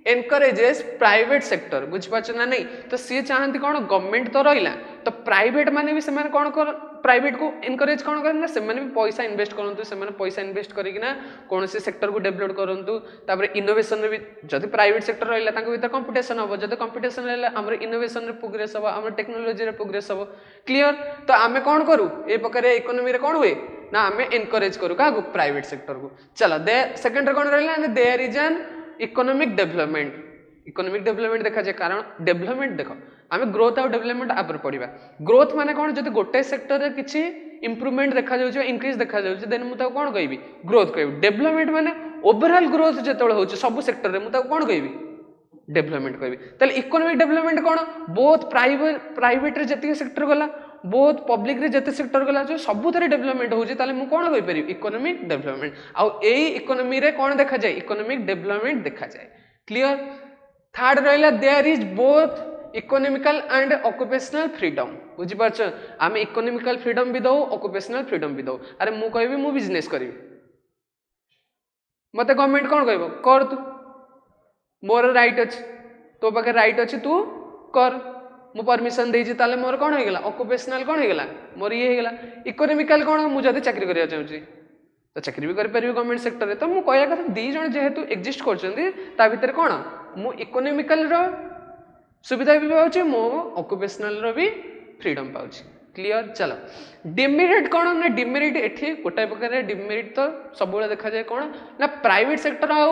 एनकरेजेस प्राइवेट सेक्टर बुझ पाछ ना नहीं तो सी चाहती कौन गवर्नमेंट तो रहिला तो प्राइवेट माने भी से माने कौन कर प्राइवेट को एनकरेज कौन करना से माने भी पैसा इन्वेस्ट करंतु से माने पैसा इन्वेस्ट करिकिना कौन से सेक्टर को डेवलप करंतु तापर इनोवेशन रे भी जदी प्राइवेट सेक्टर रहिला तांको भीतर कंपटीशन हो जदी कंपटीशन रहला हमर इनोवेशन रे प्रोग्रेस हो हमर टेक्नोलॉजी रे प्रोग्रेस हो। क्लियर तो आमे कौन करू ए प्रकार इकोनॉमी रे कौन हुए ना आमे एनकरेज करू का प्राइवेट सेक्टर को। चलो दे सेकंड रे कौन रहला there is an economic development देखा जाए कारण डेवलपमेंट देखो आमे ग्रोथ और डेवलपमेंट आपर पढ़िबा। ग्रोथ माने कौन जदि गोटे सेक्टर रे किछि इंप्रूवमेंट देखा जाउछ इंक्रीज देखा जाउछ देन मु ता कोन कहबी ग्रोथ कहबी। डेवलपमेंट माने ओवरऑल ग्रोथ जेतोळ होउछ सब सेक्टर रे मु ता कोन कहबी डेवलपमेंट कहबी। तले इकोनॉमिक डेवलपमेंट कोन बोथ प्राइवेट रे जति सेक्टर गला बोथ पब्लिक रे जति सेक्टर गला जो सब थरे डेवलपमेंट होउछ ताले मु कोन कहि परिबी इकोनॉमिक डेवलपमेंट आ एई इकोनॉमी रे कोन देखा जाय इकोनॉमिक डेवलपमेंट देखा जाय। क्लियर थर्ड रहिला there is both economical and occupational freedom बुझी पाछ आमे इकोनॉमिकल फ्रीडम भी दो ऑक्युपेशनल फ्रीडम भी दो। अरे मु कहबी मु बिजनेस करिवि मते गवर्नमेंट कोन कहबो कर तू मोर राइट अछि तो पाखे राइट अछि तू कर मु परमिशन देछि ताले मोर कोन हो गेला ऑक्युपेशनल कोन हो गेला मोर ये हो गेला। इकोनॉमिकल कोन मु जदी चाकरी करिया चाहूची तो चाकरी भी कर परिबो गवर्नमेंट सेक्टर रे तो मु कहया कथा दी जण जेहेतु एग्जिस्ट करछन्ती ता भीतर कोन मु इकोनॉमिकल रो सुविधा भी पाउची मो ऑक्युपेशनल रो भी फ्रीडम पाउची। क्लियर चलो डिमेरिट कोन ना डिमेरिट एठी गोटाय प्रकार डिमेरिट तो सब बेले देखा जाय कोन ना प्राइवेट सेक्टर आ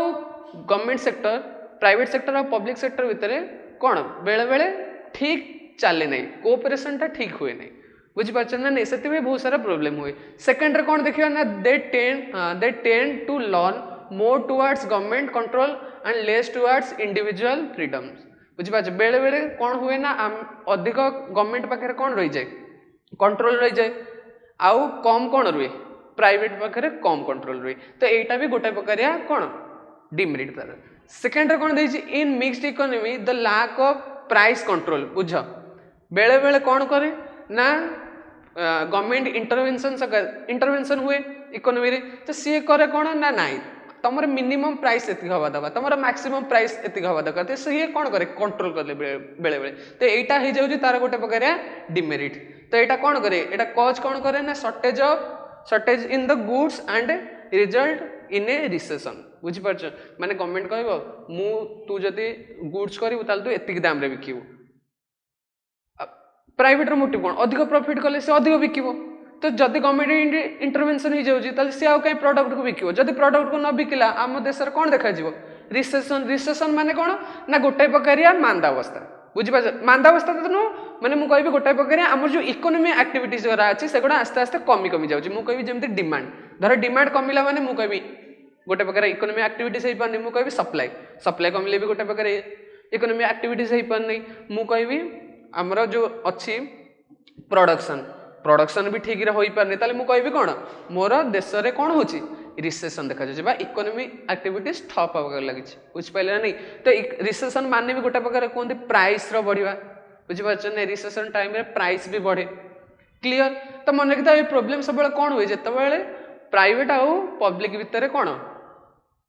गवर्नमेंट सेक्टर प्राइवेट सेक्टर और पब्लिक सेक्टर भितर कोन बेले बेले ठीक चले नहीं कोऑपरेशन टा ठीक हुए नहीं बुझिपार ना नहीं से बहुत सारा प्रोब्लेम हुए सेकेंड कौन देखिए ना they tend to learn more towards government control and less towards individual freedoms बुझिपार बेले बेले कौन हुए ना अधिक गवर्नमेंट पाखे कौन रही जाए कंट्रोल रही जाए आउ कम कौन रुए प्राइवेट पाखे कम कंट्रोल रुए तो यहीटा भी गोटे प्रकारिया कौन डिमेरिट तार सेकेंड कौन देछि in mixed economy the lack of price control बुझ बेले बेले कौन करे ना गवर्नमेंट इंटरवेंशन हुए इकोनॉमी रे तो सी करे कौन ना नाई तुम मिनिमम प्राइस एति हवा दबा तुम मैक्सिमम प्राइस एति हवा दरकार तो सी कौन करे कंट्रोल कर बेले बेले तो यहाँ हो जाऊँ तार गोटे प्रकार डिमेरिट तो यहाँ कौन करे यहाँ कज कौन करे ना shortage in the goods and result in a recession बुझिपार माने गवर्नमेंट कह तू जदि गुड्स करू तू एतिक दाम रे बिकिबू प्राइवेट मोटिव कौन अधिक प्रॉफिट कले से अधिक बिकिबो तो जदि गवर्नमेंट इंटरवेंशन हो जाऊँगी सी आउ कहीं प्रोडक्ट को बिकिबो जदि प्रोडक्ट को न बिकिला आम देश में कौन देखा रिसेशन माने कौन ना गोटे प्रकारिया मांदावस्था बुझिपार मांदावस्था तो नुह माने मुझे कहि गोटे प्रकारिया आम जो इकोनॉमी एक्टिविटीज गुरा अच्छी से आस्ते आस्ते कमी कमी जाऊँगी मुझे जमी डिमांड धर डिमांड कमिला माने मुझे कहि गोटे प्रकार इकोनॉमी एक्टिविटीज हो पारनी मुझे कहि सप्लाई कमिले भी गोटे प्रकार इकोनॉमी एक्टिविटीज हो पारनी मुझे कहि आमर जो अच्छी प्रोडक्शन भी ठीक हो पारनी ताले मुझे कहि कौन मोर देश में कौन हो रिसेशन देखा जाए इकोनॉमी एक्टिविटीज ठप होगा लगी बुझिपारे नहीं तो रिसेशन माने भी गोटे प्रकार कहते प्राइस बढ़िया बुझिपार नहीं रिसेशन टाइम रे प्राइस भी बढ़े क्लियर तो मन रखी ये प्रोब्लेम सब कौन हुए जिते प्राइवेट आउ पब्लिक भितर कौन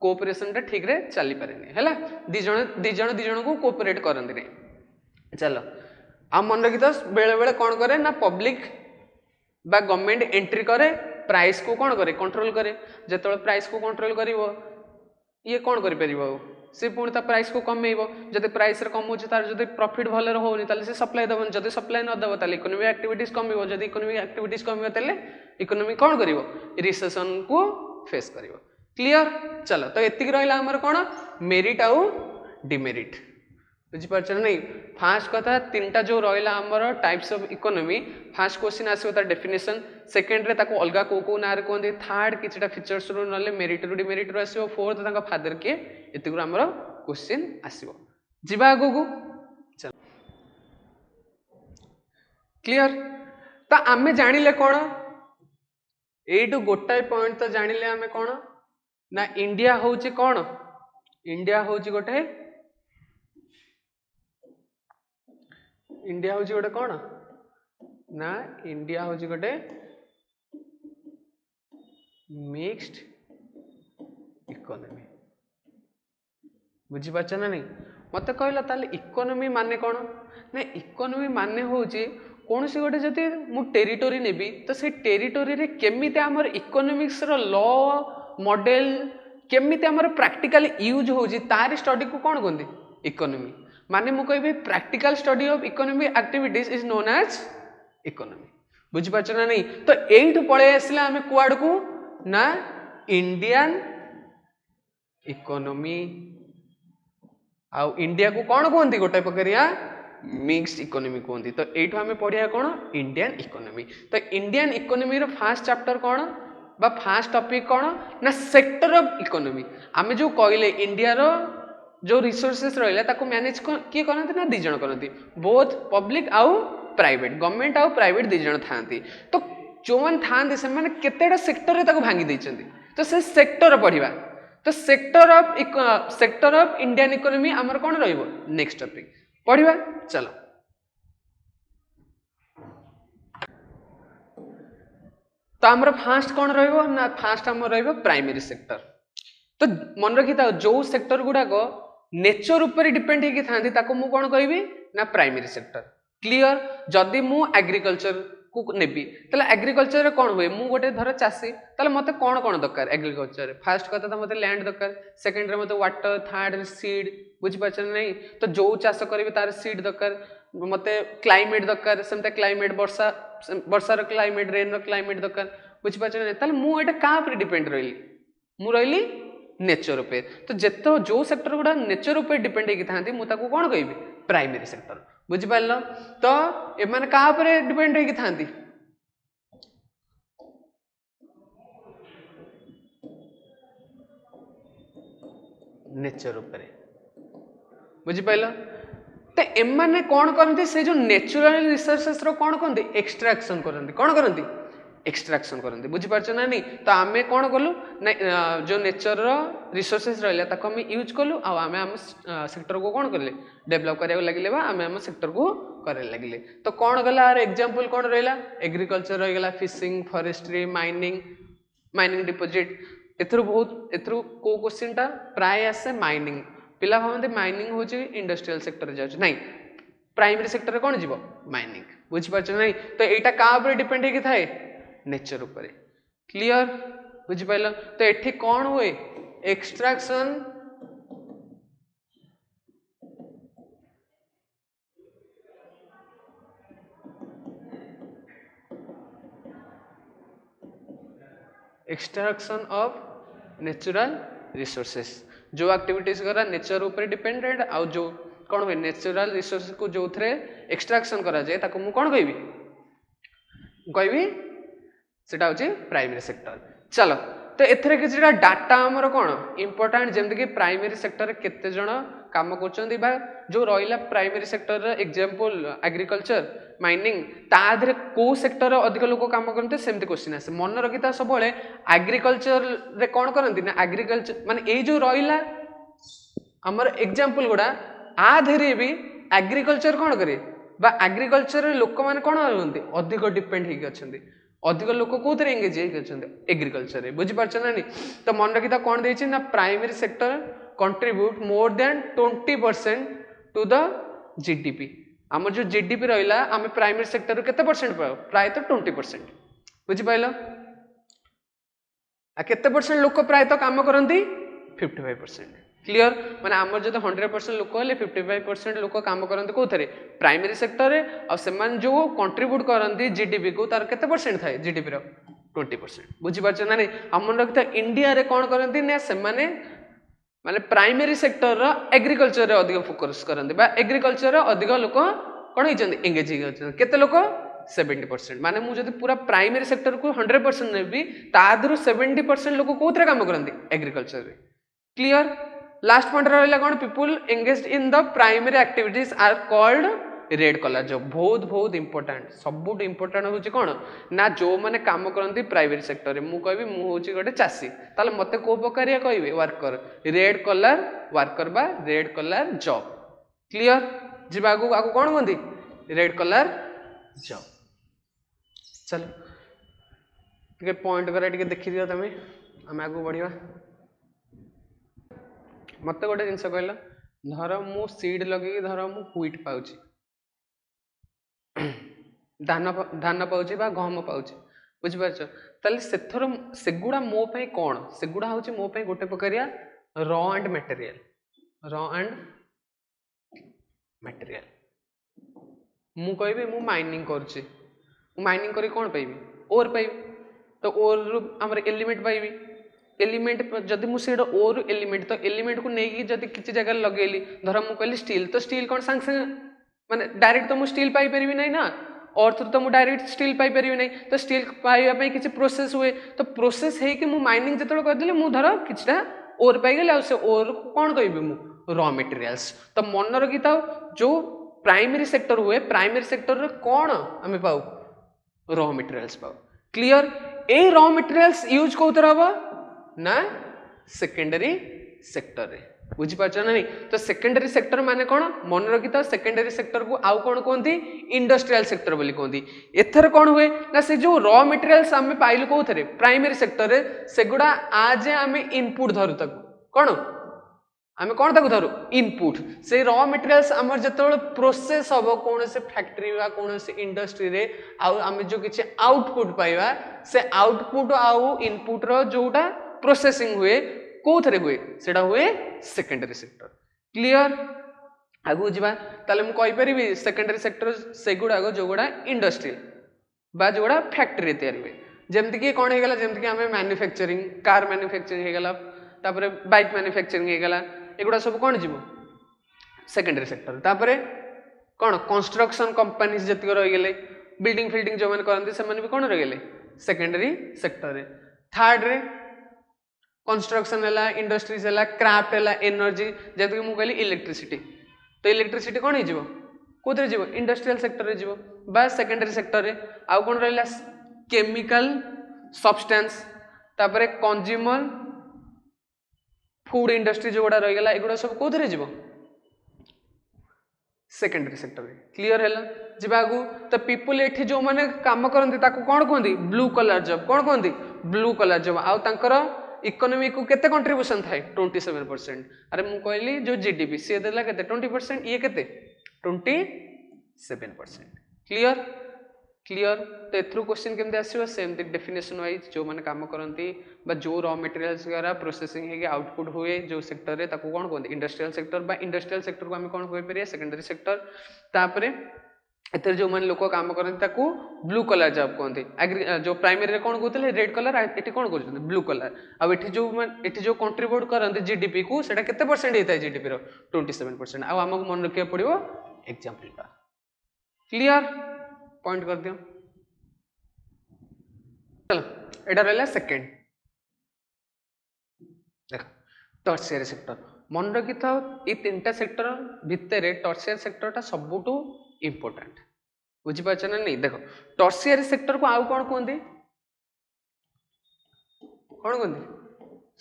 कोऑपरेशन ठीक रे चली पारेनी है दिजण को कोऑपरेट करती नहीं चलो आ मन रखी तो बेले बेले कौन करे ना पब्लिक बा गवर्नमेंट एंट्री करे प्राइस को कौन करे कंट्रोल करे जिते प्राइस को कंट्रोल कर ये कौन कर सी पुणी ता प्राइस को कमेब जब प्राइस रे कम होची तार जब प्रॉफिट भले होनी ताले से सप्लाई दबन जब सप्लाई न दब ताले इकोनॉमी एक्टिविटीज कमिबो जब इकोनॉमी एक्टिविटीज कमिबो ताले इकोनॉमी कौन करिवो रिसेशन को फेस करिवो क्लियर चलो तो एतिक रहिला हमर कौन मेरिट आउ डिमेरिट बुझिपार नहीं फास्ट कथा तीनटा जो रहा आमर types of economy fast question आसो तार डेफिनेशन सेकेंड रे ताको अलगा को ना रे कहते थर्ड किछटा फीचर्स रो नले मेरिट रो डिमेरिट रो आसो फोर्थ ताका फादर के एतिक आमर क्वेश्चन आसो जिबा आगो को चल क्लियर तो आमे जानिले कोन एटू गोटाय पॉइंट तो जानिले आमे कोन ना इंडिया होची कोन इंडिया होची गोटे इंडिया होची गोटे कौन ना इंडिया होची गोटे मिक्स्ड इकोनॉमी बुझिपार ना नहीं मत कहला ताले इकोनॉमी माने कौन ना इकोनॉमी माने होची कौन सी गोटे जदि मु टेरिटोरी नेबी तो से टेरिटोरी रे केमिते हमर इकोनॉमिक्स रो लॉ मॉडल केमिते हमर प्रैक्टिकल यूज होची तार स्टडी को कौन कहंदी इकोनॉमी माने मु कहबी practical study of economy activities is known as economy बुझिपार ना नहीं तो एइठु पळे आसला हमें कुआड को ना इंडियन इकोनॉमी आ इंडिया को कौन कहंती गोटे प्रकारिया मिक्स्ड इकोनॉमी कहंती तो एइठु हमें पढ़िया कौन इंडियन इकोनॉमी तो Indian economy row first chapter कौन बा फर्स्ट टॉपिक कौन ना सेक्टर ऑफ इकोनॉमी आमे जो कहले इंडिया रो जो रिसोर्सेस रहा ताको मैनेज किए करते ना दी जन करती बोथ पब्लिक आउ प्राइवेट गवर्नमेंट आउ प्राइवेट दी जन था तो जो मैंने था से केतेटा सेक्टर रे भांगी देइछन्ती तो से सेक्टर पढ़िबा तो सेक्टर ऑफ इंडियन इकोनॉमी आमर कौन रहिबो नेक्स्ट टॉपिक पढ़िबा चलो तो आमर फास्ट कौन रहिबो ना फास्ट आमर रहिबो प्राइमरी सेक्टर तो मन रखी था जो सेक्टर गुड़ाक नेचर ऊपर डिपेंड होगी था ताको मु कौन कहबी ना प्राइमरी सेक्टर क्लियर जदि मु एग्रीकल्चर को नेबी ताले एग्रीकल्चर रे कौन हुए मु गोटे धर चासी ताले मते कौन कौन दरकार एग्रीकल्चर फास्ट कथा तो मते लैंड दरकार सेकंड रे मते वाटर थर्ड रे सीड बुझी पाछ नहीं तो जो चाष करबे तार सीड दरकार मते क्लाइमेट दरकार सेमते क्लाइमेट वर्षा रो क्लाइमेट रेन रो क्लाइमेट दरकार बुझी पाछ नहीं ताले मु एटा का पर डिपेंड रहिली मु रहिली नेचर पे तो जेतो जो सेक्टर गुड़ा नेचर पे डिपेंड होगी था मुझे कौन कहबी प्राइमरी सेक्टर बुझिपार तो एमाने कहा पर डिपेंड होगी था नेचर उपरे बुझिपाइल तो एमाने कौन करती से जो नेचुरल रिसोर्सेस रो कौन करती एक्सट्रैक्शन करती कौन करती एक्सट्रैक्शन करती बुझीपार ना नहीं तो आम कौन कलु जो नेचर रिसोर्सेस रहा आम यूज कलु आम सेक्टर को कौन कले डेभलप करा लगे आम सेक्टर को करे लगे तो कौन गला एग्जांपल कौन रहा एग्रीकल्चर रहीगला फिशिंग फॉरेस्ट्री माइनिंग डिपोजिट एथर बहुत एथर को क्वेश्चन टा प्राय आसे माइनिंग पिला भावते माइनिंग हूँ इंडस्ट्रियल सेक्टर जाऊँ ना प्राइमरी सेक्टर कौन जीव माइनिंग बुझीपार ना तो यहाँ क्या डिपेंड होगी थाए नेचर उपरे क्लियर बुझिपाल तो ये कौन हुए extraction extraction of natural resources जो एक्टिविटीज करा नेचर ऊपर डिपेंडेंट आउ जो कौन हुए नेचुरल रिसोर्स को जो थे एक्सट्रैक्शन करा जाए ताको मु कौन कहबी सेटा होची प्राइमरी सेक्टर चलो तो एथरे किसी डाटा आमर कौन इंपोर्टेंट जमती कि प्राइमरी सेक्टर केते जण काम करछंती बा जो रहिला primary sector example agriculture mining ताधरे को सेक्टर अधिक लोक काम करते सेमती क्वेश्चन आसे मन रखिता सब एग्रीकल्चर रे कौन करती ना एग्रीकल्चर माने ए जो रहिला हमर एग्जांपल गुडा आधरे भी एग्रीकल्चर कौन करे बा एग्रीकल्चर लोक माने कौन होती अधिक डिपेंड होगी अच्छे अधिक लोक कौन एंगेज एग्रीकल्चर रे बुझीपार ना नहीं तो मन रखिता कौन देछि ना primary sector contribute more than 20% to the GDP आम जो जीडीपी रहा आम प्राइमरी सेक्टर केते परसेंट पाओ प्राय तो 20% बुझीपाल केते परसेंट लोक प्राय तो काम करती 55% क्लियर माने आमर जो 100% लोक हेले 55% लोक काम करते कौन प्राइमरी सेक्टर रे और सेमान जो कंट्रीब्यूट करती जीडीपी को तार केते परसेंट थाए जीडीपी रो 20% बुझीपार ना नहीं आम रखता इंडिया रे कौन करती ना सेमाने माने प्राइमरी सेक्टर एग्रीकल्चर रे अधिक फोकस करते एग्रीकल्चर अधिक लोक कौन एंगेज केते लोक 70% माने मुझे पूरा प्राइमरी सेक्टर को 100% नेबी तादरु 70% लोक कोथरे काम करते एग्रीकल्चर रे क्लियर लास्ट पॉइंट रहा कौन people engaged in the primary activities are called red colour जो बहुत बहुत इंपोर्टेंट सबुठ इंपोर्टेंट हूँ कौन ना जो मैंने काम करती प्राइवेट सेक्टर में मुझे कहबी मुझे गोटे चाषी ताले मते को प्रकारिया कहबे वर्कर रेड कलर वर्कर बा रेड कलर जॉब क्लियर जीवा आगु कौन कहती रेड कलर जॉब चलो टे पॉइंट करा टे देखी दियो तमें आम आगु बढ़िया मत गोटे जिनस कहला धर मु सीड लगे धर मु व्हीट पाउची धान पाउची बा गहम पाउची बुझिपारछ ताले सेथर सेगुडा मो पई कोन सेगुडा होची मो पई गोटे प्रकारिया रॉ एंड मटेरियल मु कहबी मु माइनिंग करची मु माइनिंग करी कोन पाइबी ओर पाइबी तो ओर हमर एलिमेंट पाइबी एलिमेंट जदि मु सेड ओर एलिमेंट तो एलिमेंट को नेकी जदि किछि जगह लगेली धर मु कहली स्टील तो स्टील कोन संग संग माने डायरेक्ट तो मु स्टील पाई परिबी नै ना और तो मु डायरेक्ट स्टील पाई परिबी नै तो स्टील पाइबा पई किछि प्रोसेस हुए तो प्रोसेस हे कि मु माइनिंग जतलो कर देले मु धर किछटा ओर पाई गेले आ से ओर को कोन कहबी मु रॉ मटेरियल्स तो मन रखिता जो प्राइमरी सेक्टर हुए प्राइमरी सेक्टर रे कोन हमें पाऊ रॉ मटेरियल्स पाऊ clear A raw materials use कोतर हबा ना सेकेंडरी सेक्टर रे बुझीपार ना नहीं तो सेकेंडरी सेक्टर माने कौन मन रखिता सेकेंडरी सेक्टर को आउ कौन कहती इंडस्ट्रियल सेक्टर बोली कहती एथर कौन हुए ना से जो रॉ मटेरियल्स आम पाइलु कौन प्राइमरी सेक्टर रे सेगुड़ा आज आम इनपुट धरु तक कौन आम कौन ताकू धरु इनपुट से रॉ मटेरियल्स आमर जतबेले प्रोसेस हम कौन से फैक्ट्री बा कौन से इंडस्ट्री रे आम जो किछि आउटपुट पाइबा से आउटपुट आउ इनपुट रो जोटा प्रोसेसिंग हुए कोथरे हुए सेटा हुए सेकेंडरी सेक्टर क्लियर आगु जीवा ताले मु कहि परिबी सेकेंडरी सेक्टर सेगुडा जोगुडा इंडस्ट्रियल बा जोगुडा फैक्ट्री तैयारी हुए जेमति कि कोन हे गेला जेमति कि हमें मैन्युफैक्चरिंग कार मैन्युफैक्चरिंग हे गेला तापरे बाइक मैन्युफैक्चरिंग हे गेला एगुडा सब कोन जीवो सेकेंडरी सेक्टर तापरे कोन कंस्ट्रक्शन कंपनीज जति रहि गेले बिल्डिंग फिल्डिंग जो माने करंती से माने भी कोन रहि गेले सेकेंडरी सेक्टर रे थर्ड रे कंस्ट्रक्शन है, इंडस्ट्रीज है, क्राफ्ट है, एनर्जी जैसे कि मुझे इलेक्ट्रिसिटी, तो इलेक्ट्रिसिटी कौन हो कौन जीव इंडस्ट्रियल सेक्टर जीव बा सेकेंडरी सेक्टर रे। आउ कौन रहा केमिकल सब्सटेंस, तापर कंज्यूमर फूड इंडस्ट्री जो गुड़ा रहीगला एगुड़ा सब कौन जीव सेकेंडरी सेक्टर रे। क्लियर है जागू तो पीपुल एठी जो माने काम करती कौन कहते ब्लू कलर जॉब, कौन कहते ब्लू कलर जॉब। आउ तांकर इकोनॉमी को केते कंट्रीब्यूशन थाए 27%। अरे मु कहली जो जीडीपी सी देला केते 20%, ये केते 27%। क्लियर क्लियर तो एथरू क्वेश्चन केमते आसीबो सेमती डेफिनेशन वाइज जो माने काम करती जो रॉ मटेरियल्स द्वारा प्रोसेसिंग है आउटपुट हुए जो सेक्टर रे ताको कौन कहते इंडस्ट्रियल सेक्टर, बा इंडस्ट्रियल सेक्टर को आम कौन कह पारे सेकेंडरी सेक्टर। तापरे एथर जो माने लोक काम करती ताको ब्लू कलर जॉब कहते। जो प्राइमरी रे कौन कहते रेड कलर, एठी कौन कहते ब्लू कलर। आ एठी जो कंट्रीब्यूट करते जीडीपी को सेटा केते परसेंट होता है जीडीपी रो 27%। आ हमको मन रखिया पड़िबो एग्जांपल का। क्लियर पॉइंट कर दियो। चलो एटा रहला सेकंड। देख टर्शियरी सेक्टर मन रखी था ये तीनटा सेक्टर भितर टर्शियरी सेक्टर टा सबुठू इंपोर्टेंट बुझीपार ना नहीं। देख टर्शियरी सेक्टर को आउ कौन कहते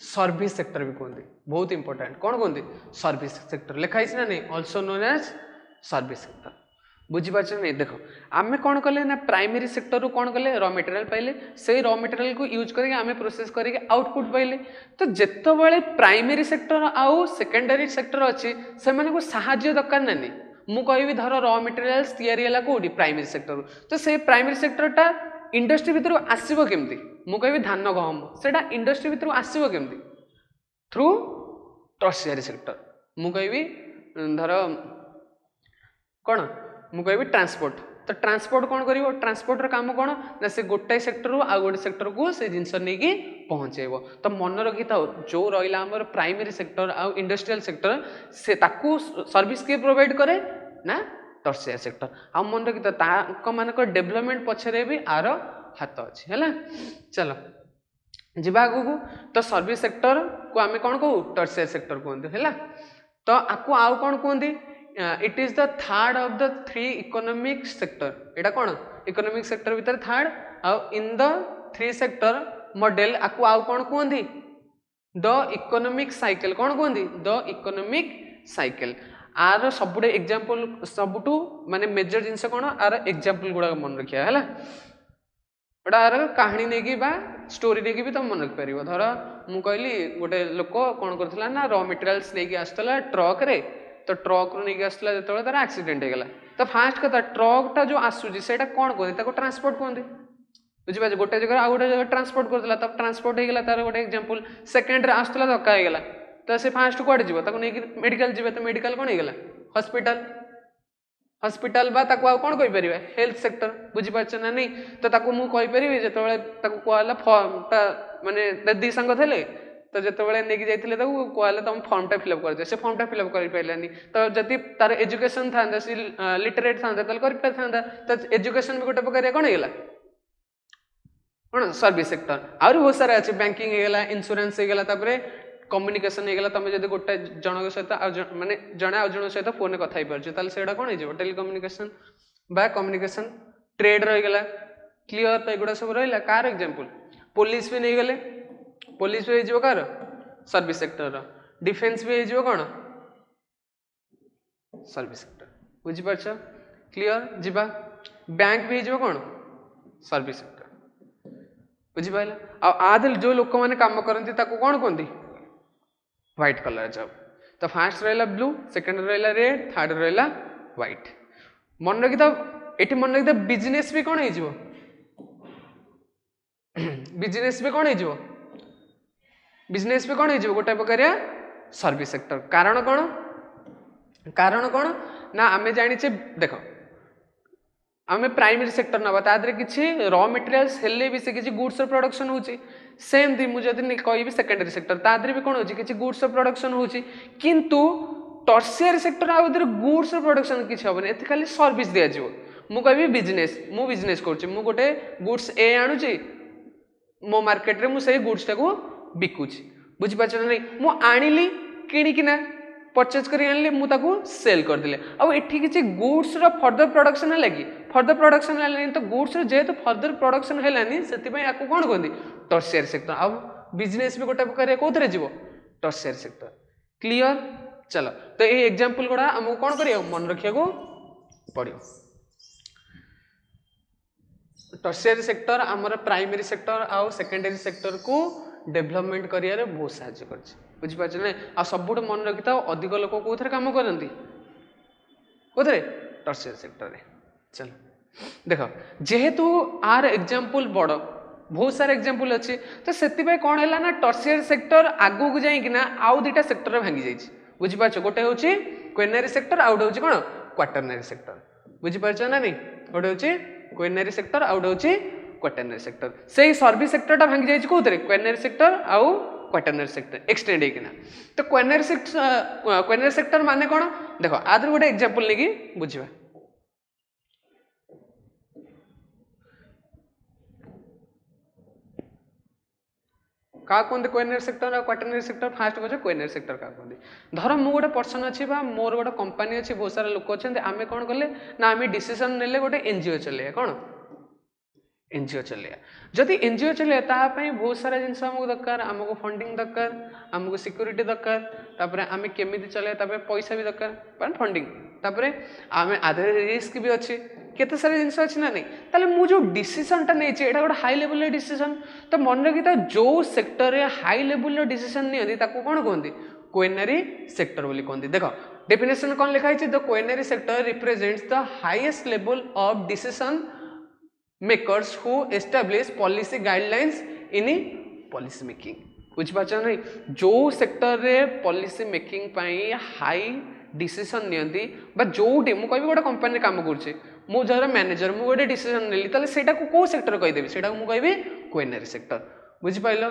सर्विस सेक्टर भी कहते, बहुत इंपोर्टेंट कौन कहते सर्विस सेक्टर लिखाई ना नहीं, also known as service sector बुझीपार नहीं। देख आम कौन कले ना प्राइमरी सेक्टर रू कौन कले रॉ मटेरियल पाइले, से रॉ मटेरियल को यूज करके आम प्रोसेस करके आउटपुट पाइले। तो जितेबाला प्राइमरी सेक्टर आउ सेकेंडरी सेक्टर अच्छी से साहाଯ୍य दरकार ना मु कहि धर रॉ मटेरियल्स तैयारी है कौटी प्राइमरी सेक्टर, तो से प्राइमरी सेक्टरटा इंडस्ट्री भितर आसब केमती मु कहि धान गहम सेटा इंडस्ट्री भितर आसब केमती थ्रू टर्शियरी सेक्टर। मु कहि धर कौन मु कहि ट्रांसपोर्ट, तो ट्रांसपोर्ट कौन करिवो ट्रांसपोर्टर काम कौन ना से गोटाए सेक्टर रू आ गोटे सेक्टर को से जिनस नहीं पहुँचेब। तो मन रखी था जो रहा आमर प्राइमरी सेक्टर आ इंडस्ट्रियल सेक्टर से ताकू सर्विस किए प्रोवाइड करे ना टर्शियरी सेक्टर। आ मन रखी था मानक डेवलपमेंट पछरे भी आर हाथ अच्छे है। चलो जीवा आगू तो सर्विस सेक्टर को आम कौन कहू टर्शियरी सेक्टर कहते है। तो आपको आउ कौन कहते it is the third of the three economic sector. एटा कौन इकोनॉमिक सेक्टर भीतर थर्ड आउ in the three sector model आपको आउ कौन कहते द इकोनॉमिक साइकिल, कौन कहते द इकोनॉमिक साइकिल। आर सबुठे एग्जांपल सबुठू माने मेजर जिनस कौन आर एग्जांपल गुड़ा मन रखिया है। एटा आर कहानी नहीं बा स्टोरी नहीं भी तुम मन रख पार। धर मु कहली गोटे लोक कौन करथिला ना रॉ मटेरियल्स लेके आसला ट्रक रे, तो ट्रक रू नहीं आसला जो तार एक्सीडेंट हो गला। तो फास्ट कथा ट्रकटा जो आसूची से कौन कहते ट्रांसपोर्ट कहते बुझीपार। गोटे जगह आ गोटे जगह ट्रांसपोर्ट करता तब ट्रांसपोर्ट होगा तार गोटे एग्जांपल। सेकेंड आसला धक्का होगा तो से फास्ट कौन जीव नहीं मेडिकल जी, तो मेडिकल कौन होगा हॉस्पिटल, हॉस्पिटल बा ताको आ कौन कहि हेल्थ सेक्टर बुझीपार ना नहीं। तो ताको मु कहि परिबे जेतबेले ताको कहला फॉर्मटा माने दी संग थले तो जेतबेले नेकी जाइथिले ताको कहला तुम फॉर्मटा फिलअप कर दे, से फॉर्मटा फिलअप कर पाइलानी। तो जति तार एजुकेशन था सी लिटरेट था तल कर पारथांदा। तो एजुकेशन भी गोटे प्रकार कौन होगा कौन सर्विस सेक्टर। आहुरी बहुत सारा अच्छे बैंकिंग होगा, इंश्योरेंस होगा, तापर कम्युनिकेशन होगा। तुम जब गोटे जन सहित माने जड़े आउ जन सहित फोन कथा पारे से कौन हो टेलीकम्युनिकेशन बा कम्युनिकेशन। Trade रहीगला clear. तो एगुड़ा सब रहा कार एग्जांपल। पुलिस भी नहीं गले, पुलिस भी हो कार सर्विस सेक्टर। डिफेन्स भी हो कौन सर्विस सेक्टर बुझीपार क्लियर। जीवा बैंक भी हो कौन सर्विस सेक्टर बुझीपार। आदि जो लोक मैंने काम करती कौन कहते व्हाइट कलर जॉब। तो फास्ट रहा ब्लू, सेकेंड रहा रेड, थर्ड रहा व्हाइट। मन रखी था ये मन रखी था बिजनेस भी कौन हो बिजनेस भी कौन हो बिजनेस भी कौन हो गोटे प्रकार सर्विस सेक्टर। कारण कौन ना आम जाचे देख आम प्राइमरी सेक्टर ना तादे किसी रॉ मटेरियल्स हेल्ले भी से किसी गुड्स प्रोडक्शन होची। सेमती मुझे कहि सेकेंडरी सेक्टर तादे भी कौन होची गुड्स प्रोडक्शन होची। किंतु टर्शियरी सेक्टर आ गुड्स प्रोडक्शन किसी हेनी, एत खाली सर्विस दिया जाव। मु कहि बिजनेस मु बिजनेस करुच्ची, मु गोटे गुड्स ए आणुची मो मार्केट रे मु से गुड्स टाको बिकुची। बुझी पाछ ना नहीं मु आनिली किनिकिना परचेज करी आनली मु ताकू सेल कर दिले अब एठी किछि गुड्स रो फर्दर प्रोडक्शन है लगी फर्दर प्रोडक्शन है तो गुड्स रो जेहेतु फर्दर प्रोडक्शन हैलानी सेति पय आकू कोन कहंदी टर्शियरी सेक्टर अब बिजनेस भी गोटे प्रकार कोथरे जीवो टर्शियरी सेक्टर क्लियर चलो तो ये एग्जांपल गुड़ा हमको कौन करियो मन रखिया को पड़ियो टर्शियरी सेक्टर आमर प्राइमरी सेक्टर आउ सेकेंडरी सेक्टर को डेवलपमेंट करिया रे बहुत सहायता करछि बुझि पाछ ना आ सबुठ मन रखि था अधिक लोक कोथरे काम करंती कोथरे टर्शियरी सेक्टर रे चलो देखो जेहेतु आर एग्जांपल बड़ बहुत सारे एग्जांपल अच्छी तो से कौन है ना टर्शियरी सेक्टर आगू को जाइकिना आउ दुटा सेक्टर भांगी जाइए बुझिपार गोटे हूँ क्वेनारी सेक्टर आउ गोटे हूँ कौन क्वाटरनरी सेक्टर बुझिपार ना नहीं गोटे हूँ क्वेनारी सेक्टर आउ गोटे हूँ क्वाटरनरी सेक्टर से सर्विस सेक्टर टा भांगी जाइए कौन क्वेनारी सेक्टर आउ क्वाटरनरी सेक्टर एक्सटेंड होना तो क्वेनारी सेक्टर माने कौन देखो आदर गोटे एग्जांपल नहीं बुझा क्या कहते क्वेनारी सेक्टर और क्वाटरनरी सेक्टर फास्ट कह क्वेनारी सेक्टर क्या कहते धर मु गोटे पर्सन अच्छी मोर गोटे कंपनी अच्छी बहुत सारा लोक अच्छा आम कौन कले ना आम डिसीजन नेले गोटे एनजीओ चलिए कौन एनजीओ चलिए जदि एनजीओ चलिए तापाई बहुत सारा जिन आमको दरकार आमको फंडिंग दरकार आमको सिक्योरिटी दरकार तापर आम केमी चलिए पैसा भी दरकार फंडिंग तापर आम आधे रिस्क भी अच्छी केते सारे जिन अच्छी ना नहीं ताले मु जो डिसीजन टा नहीं एटा गोटे हाई लेवल डिसीजन तो मन रखी जो सेक्टर रे हाई लेवल डिसीजन नहीं ताको कौन कहते क्वेनारी सेक्टर बोली कहते देखो डेफिनेशन कौन लिखा है the quaternary sector represents the highest level of decision makers who establish policy guidelines in policy making बुझिपार नहीं जो सेक्टर रे पॉलिसी मेकिंग पाई हाई डिसीजन नियंती बा जोटे मु कहबी गोटे कंपनी काम करछे मु जर मैनेजर मु गोटे डिसीजन नेली ताले सेटा को को सेक्टर कहि देबी सेटा को मु कहबी क्वेनारी सेक्टर बुझि pilo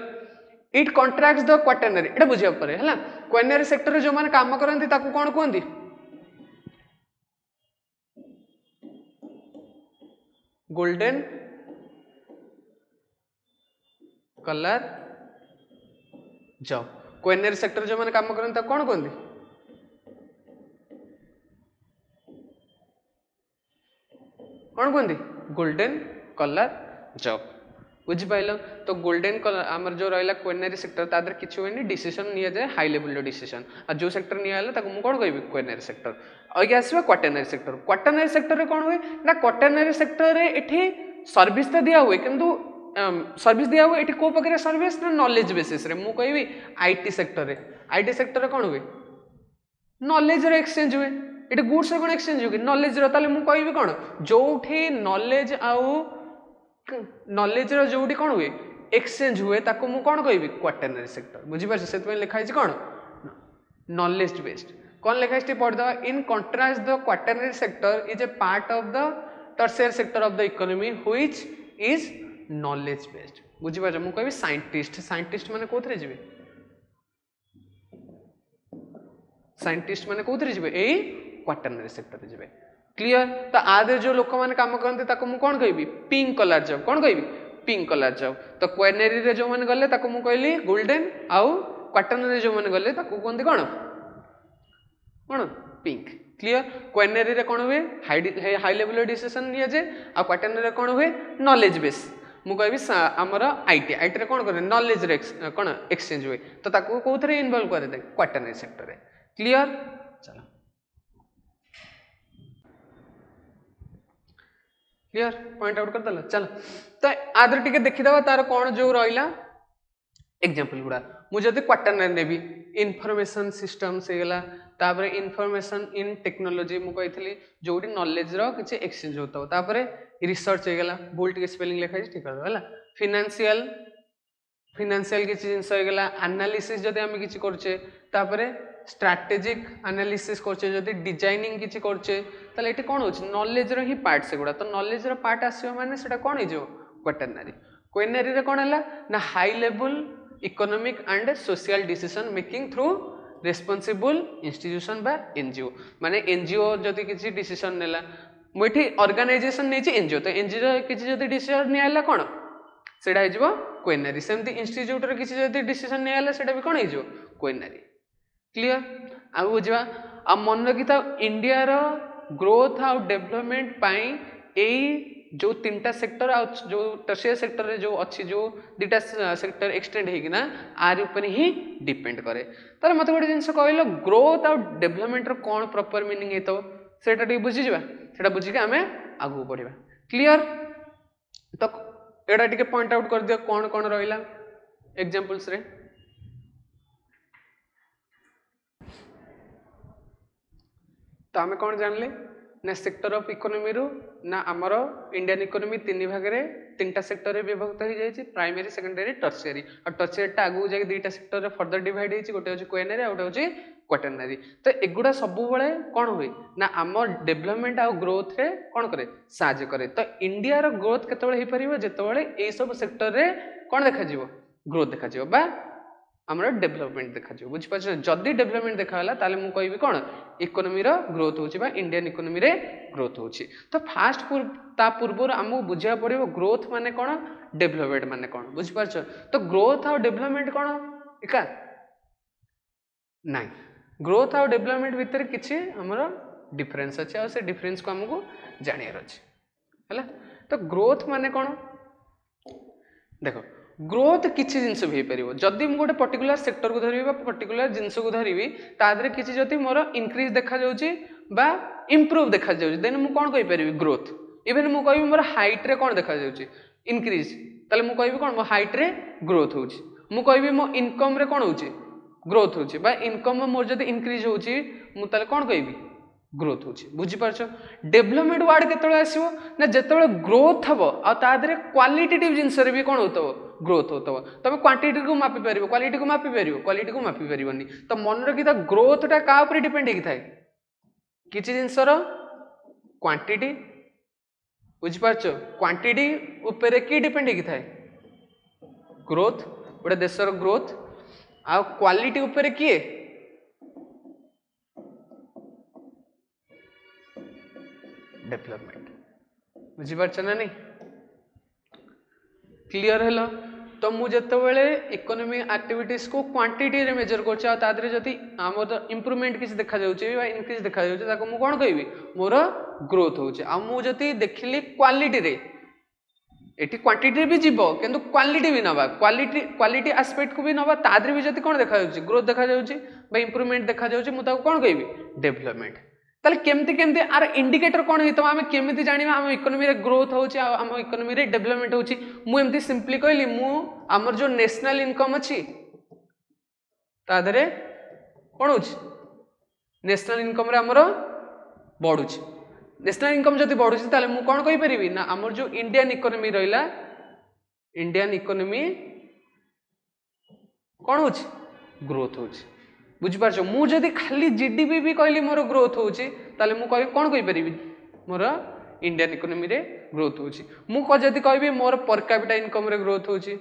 it contracts the quaternary एटा बुझिया परे हला क्वेनारी सेक्टर रे जो माने काम करंती ताको कोन कहंती गोल्डन कलर जॉब क्वेनारी सेक्टर जो माने काम करंती ताको कोन कहंती कौन कहते गोल्डन कलर जॉब बुझिपाल तो गोल्डन कलर आमर जो रहा क्वेनारी सेक्टर तादर किसी हुए डिसीजन नि जाए हाई लेवल डिसीजन आ जो सेक्टर निला मुझे कौन कह क्वेनारी सेक्टर आगे आसवा क्वाटरनरी सेक्टर क्वाटरनरी सेक्टर रे कौन हुए ना क्वाटरनरी सेक्टर रे एठी सर्विस तो दिया हुए किंतु सर्विस दिया हुए एठी को प्रकार सर्विस ना नॉलेज बेसिस रे मु कहबी आईटी सेक्टर रे कौन हुए नॉलेज रे एक्सचेंज हुए ये गुड्स कौन एक्सचेंज होगी नॉलेज रे मुझे कहबी कौन जो नॉलेज आउ नॉलेज जो कौन हुए एक्सचेंज हुए ताको मु कौन कहबी क्वाटरनरी सेक्टर बुझिपार से लिखाई कौन नॉलेज बेस्ड कौन लिखाई पढ़ा in contrast the quaternary sector is a part of the tertiary sector of the economy which is knowledge based बुझिपार मु कहबी साइंटिस्ट माने कोथरे जिवे साइंटिस्ट माने कोथरे जिवे एई क्वाटरनरी सेक्टर रे जिवे क्लियर तो आदे जो लोक माने काम करते ताको मु कोन कहबी पिंक कलर जॉब कौन कहबी पिंक कलर जॉब तो क्वेनारी रे जो माने गले ताको मु कहली गोल्डन आउ क्वाटरनरी जो माने गले ताको कोनती कोन कोन पिंक क्लियर क्वेनारी रे कोन हुए हाई लेवल डिसीजन लिया जे आ क्वाटरनरी रे कोन हुए नॉलेज बेस मु कहबी हमर आईटी रे कोन करे नॉलेज रे कोन एक्सचेंज हुए तो ताको कोथरे इन्वॉल्व करे दे क्वाटरनरी सेक्टर रे क्लियर चलो क्लियर पॉइंट आउट कर दला चलो तो आदर टिके देखिदबा तार कोन जो रहिला एग्जांपल गुडा मु जदी क्वाटरनरी नेबी इन्फॉर्मेशन सिस्टम से गला तापर इन्फॉर्मेशन इन टेक्नोलॉजी मु कहितली जोडी नॉलेज रो किछि एक्सचेंज होतो तापर रिसर्च हे गला भूल टिके स्पेलिंग लिखा ठीक कर दला फाइनेंशियल किछि जिंस हे गला एनालिसिस जदी हम किछि करछे तापर स्ट्रैटेजिक एनालिसिस करछे जदी डिजाइनिंग किछि करछे ताले एटी कोन होछ नॉलेज रो ही पार्ट से गुडा तो नॉलेज रो पार्ट आसीयो माने सेटा कोन हे जो क्वेनारी रे कोन हला ना high level economic and social decision making through responsible institution बा एनजीओ माने एनजीओ जदी किछि डिसीजन नेला मोठी ऑर्गेनाइजेशन नै छि एनजीओ तो एनजीओ किछि जदी डिसीजन नियाला कोन सेडा हे जिवो क्वेनारी सेमती इंस्टीट्यूट रे किसी जदी डिसीजन नै आला सेटा भी कोन हे जो क्वेनारी क्लियर आ बुझवा आ मन रखिता इंडिया रो ग्रोथ आ डेवलपमेंट पाई एई जो तीनटा सेक्टर आ जो टर्शियर सेक्टर रे जो अच्छी जो दुटा सेक्टर एक्सटेंड हेगी ना आर ऊपर ही डिपेंड करे तार मते गोटे जिंस कहलो ग्रोथ आ डेवलपमेंट रो कोन प्रॉपर मीनिंग हेतो सेटा टी बुझी जिबा सेटा बुझी के हमें आगु बढ़िबा क्लियर तो एडा टिके पॉइंट आउट कर दियो कोन कोन रहिला एग्जांपल्स रे तो आम कौन जानले ना सेक्टर ऑफ इकोनॉमी रू ना आमर इंडियन इकोनॉमी तीन भाग में तीनटा सेक्टर रे विभक्त हो जाए प्राइमरी सेकेंडरी टर्शियरी और टर्शियरी आगू जाके दुईटा सेक्टर रे फर्दर डिवाइड होती गोटे हूँ क्वेनारी आ गोटे हूँ क्वाटरनरी तो एगुड़ा सब कौन हुए ना आम डेवलपमेंट आ ग्रोथ रे कौन करे साहाय्य करे तो इंडिया रो ग्रोथ केतबेले हो पारिबो जेतबेले ए सब सेक्टर रे कौन देखा जिवो ग्रोथ देखा जिवो बा आमर डेवलपमेंट देखा जिवो बुझि पाछ जदी डेवलपमेंट देखा हला ताले मु कहबी कोन इकोनॉमी रो ग्रोथ होची बा इंडियन इकोनॉमी रे ग्रोथ होची तो फास्ट ता पूर्व हमहु बुझिया पड़िबो ग्रोथ माने कोन डेवलपमेंट माने कोन बुझि पाछ तो ग्रोथ और डेवलपमेंट कोन एका नाही ग्रोथ और डेवलपमेंट भितर किछि हमर डिफरेंस अछि और से डिफरेंस को हमकु जानियर अछि हला तो ग्रोथ माने कोन देखो ग्रोथ किसी जिनस भी हो जदि मुझे गोटे पर्टिकुलर सेक्टर को धरबी पर्टिकुलर जिनस को धरबी तादरे किसी जदि मोर इंक्रीज देखा जाउची बा इंप्रूव देखा जाउची देन मु कोन कहि परिबी ग्रोथ इवन मु कहबी मोर हाइट रे कोन देखा जाउची इंक्रीज ताले मु कहबी कोन मो हाइट रे ग्रोथ होउची मु कहबी मो इनकम रे कोन होउची ग्रोथ होउची बा इनकम मोर जदि इंक्रीज होउची मु ताले कोन कहबी ग्रोथ होउची बुझी पारछ डेवलपमेंट वर्ड केतळे आसीबो ना जेतळे ग्रोथ हबो आ तादरे क्वालिटेटिव जिंस रे भी कोन होतबो ग्रोथ होतबो तबे क्वांटिटी को मापी परिबो क्वालिटी को मापी परिबो क्वालिटी को मापी परिबोनी तो मन रखिता ग्रोथ टा का ऊपर डिपेंड हेकि थाए किछि जिंस रो क्वांटिटी बुझी पारछ क्वांटिटी ऊपर की डिपेंड हेकि थाए ग्रोथ गोटे देशर ग्रोथ आ क्वालिटी ऊपर किए डेवलपमेंट बुझी पारछ ना नहीं क्लियर हेलो तो मु जेतेबेले इकोनॉमी एक्टिविटीज को क्वांटिटी रे मेजर करछ आ तादरे जति हमर इंप्रूवमेंट किछ देखा जाउची बा इंक्रीज देखा जाउची ताको मु कोन कहबी मोर ग्रोथ होउची आ मु जति देखिली क्वालिटी रे एठी क्वांटिटी भी जीवो किंतु क्वालिटी भी नबा क्वालिटी एस्पेक्ट को भी नबा तादरे भी जति कोन देखा जाउची ग्रोथ देखा जाउची बा इंप्रूवमेंट देखा जाउची मु ताको कोन कहबी डेवलपमेंट ताले केमती केमती आर इंडिकेटर कोन हेतो आमे केमती जानिबा हम इकोनॉमी रे ग्रोथ होउची आ हम इकोनॉमी रे डेवलपमेंट होउची मु एमती सिंपली कहली मु हमर जो नेशनल इनकम अछि तादरे कोन होउची नेशनल इनकम रे हमर बढ़ुची नेशनल इनकम जति बढ़ुची ताले मु कोन कहि परिबी ना हमर जो इंडियन इकोनॉमी रहिला इंडियन इकोनॉमी कोन होउची ग्रोथ होउची बुझी पारछ मु जदी खाली जीडीपी भी कहली मोर ग्रोथ होउची ताले मु कहि कोन कहि परिबी मोर इंडियन इकोनॉमी रे ग्रोथ होउची मु को जदी कहबी मोर पर कैपिटा इनकम रे ग्रोथ होउची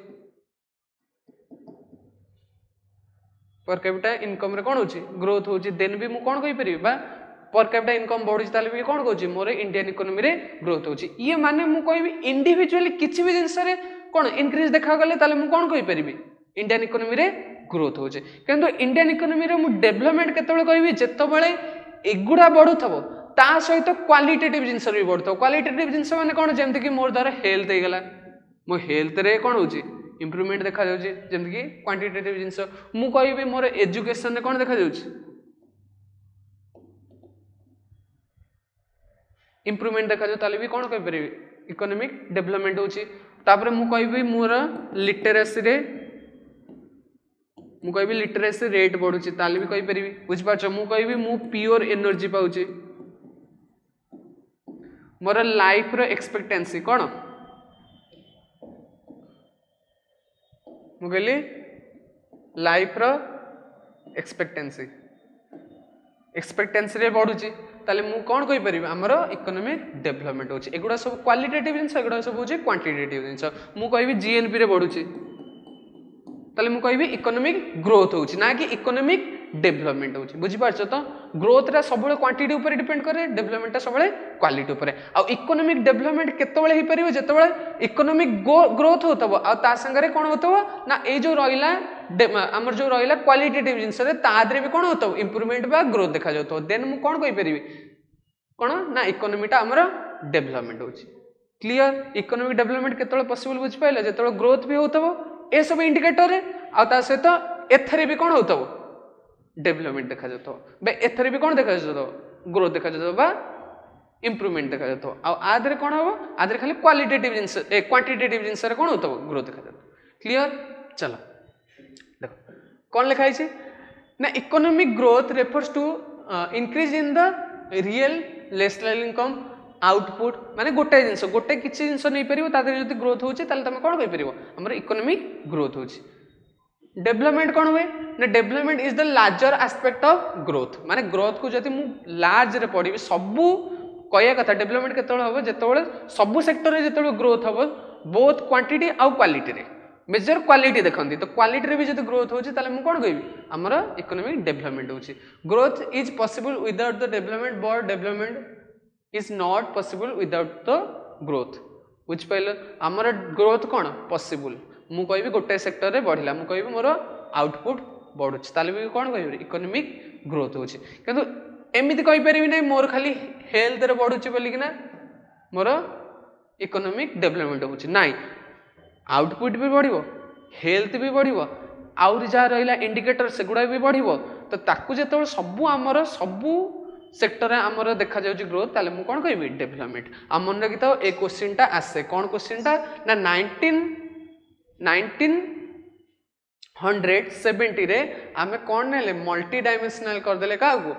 पर कैपिटा इनकम रे कोन होउची ग्रोथ होउची देन भी मु कोन कहि परिबी बा पर कैपिटा इनकम बढ़ुची ताले भी कोन कहउची मोर इंडियन इकोनॉमी रे ग्रोथ होउची ये माने मु कहबी इंडिविजुअली किछि भी जिंस रे कोन इंक्रीज देखा गले ताले मु कोन कहि परिबी इंडियन इकोनॉमी रे ग्रोथ होचे किंतु इंडियन इकोनॉमी रे मु डेवलपमेंट केतबेले कहबी जेतबेले एगुडा बढ़ुथबो ता सहित क्वालिटेटिव जिंस भी बढ़ुथबो क्वालिटेटिव जिंस माने कोन जेमति कि मोर द्वारा हेल्थ हे गेला मो हेल्थ रे कोन होची इंप्रूवमेंट देखा जाउची जेमति कि क्वांटिटेटिव जिंस मु कहबी मोर एजुकेशन रे कोन देखा जाउची इंप्रूवमेंट देखा जाउ ताले भी कोन कहि परबी इकोनॉमिक डेवलपमेंट होची तापरे मु कहबी मोर लिटरेसी रे मु कहबी लिटरेसी रेट बढ़ुची ताले भी कहि परिबी बुझ पाछ मु कहबी मु प्योर एनर्जी पाउची मोर लाइफ रो एक्सपेक्टेंसी कोन मु कहली लाइफ रो एक्सपेक्टेंसी रे बढ़ुची ताले मु कोन कहि परिबी हमरो इकोनॉमिक डेवलपमेंट होची एगुडा सब क्वालिटेटिव जिंस एगुडा सब होची क्वांटिटेटिव जिंस मु कहबी जीएनपी रे बढ़ुची ताले मु कहबी इकोनॉमिक ग्रोथ होची ना कि इकोनॉमिक डेभलपमेंट होची बुझी पारछो तो ग्रोथ रा सबले क्वांटिटी ऊपर डिपेंड करे डेभलपमेंट सबले क्वालिटी ऊपर आ इकोनॉमिक डेभलपमेंट केतबेले हे परिबो जेतबेले इकोनॉमिक ग्रोथ होतबो आ ता संगरे कोन होतबो ना ए जो रहिला हमर जो रहिला क्वालिटेटिव जिंस रे तादरे भी कोन होतबो इंप्रूवमेंट बा ग्रोथ देखा जातो देन मु कोन कहि परिबी कोन ना इकोनॉमीटा हमर डेभलपमेंट होची क्लियर इकोनॉमिक डेभलपमेंट केतबेले पॉसिबल बुझ पाइला जेतबेले ग्रोथ भी होतबो ए सब इंडिकेटर रे आ ता सहित एथरे भी कोन होतबो डेभलपमेंट देखा जातो बे एथरे भी कोन देखा जातो ग्रोथ देखा जातो बा इंप्रूवमेंट देखा जातो आ आदरे कोन होबो आदरे खाली क्वालिटेटिव जिंस ए क्वांटिटेटिव जिंस रे कोन होतबो ग्रोथ देखा जातो क्लियर चलो देखो कोन लिखा है ना economic growth refers to increase in the real national income output माने गोटे जिंस गोटे किछि जिंस नै परिबो तादरे जति ग्रोथ होछि ताले तमे कोन कहि परिबो हमर इकोनॉमिक ग्रोथ होछि डेभलपमेंट कौन हुए ना development is the larger aspect of growth माने ग्रोथ को जति मु लार्ज रे पढिबी सबु कहया कथा डेभलपमेंट केतबेले होबो जेतबेले सबु सेक्टर रे जेतबेले ग्रोथ होबो बोथ क्वांटिटी आ क्वालिटी रे मेजर क्वालिटी देखंती तो क्वालिटी रे भी जति ग्रोथ होछि ताले मु कोन कहबी हमर इकोनॉमिक डेभलपमेंट होछि growth is possible without the development but development is not possible without the growth बुझ पाइल हमर ग्रोथ कोन पॉसिबल मु कहबी गोटे सेक्टर रे बढ़िला मु कहबी मोर आउटपुट बढ़ुछ ताले भी कोन कहबी इकोनॉमिक ग्रोथ होछि किंतु एमिति कहि परिबी नै मोर खाली हेल्थ रे बढ़ुछ बोली कि ना मोर इकोनॉमिक डेभलपमेंट होछि नाइ आउटपुट भी बढ़िबो हेल्थ भी बढ़िबो आउर जा रहिला इंडिकेटर सेगुडा भी बढ़िबो तो ताकू जेतबे सबु हमर सबु सेक्टर रे हमर देखा जाउछि ग्रोथ ताले मु कोन कहबी डेभलपमेंट हमन रे कितो ए क्वेश्चन टा आसे कोन क्वेश्चन टा ना 1970 रे आमे कोन नेले मल्टी डायमेंशनल कर देले का को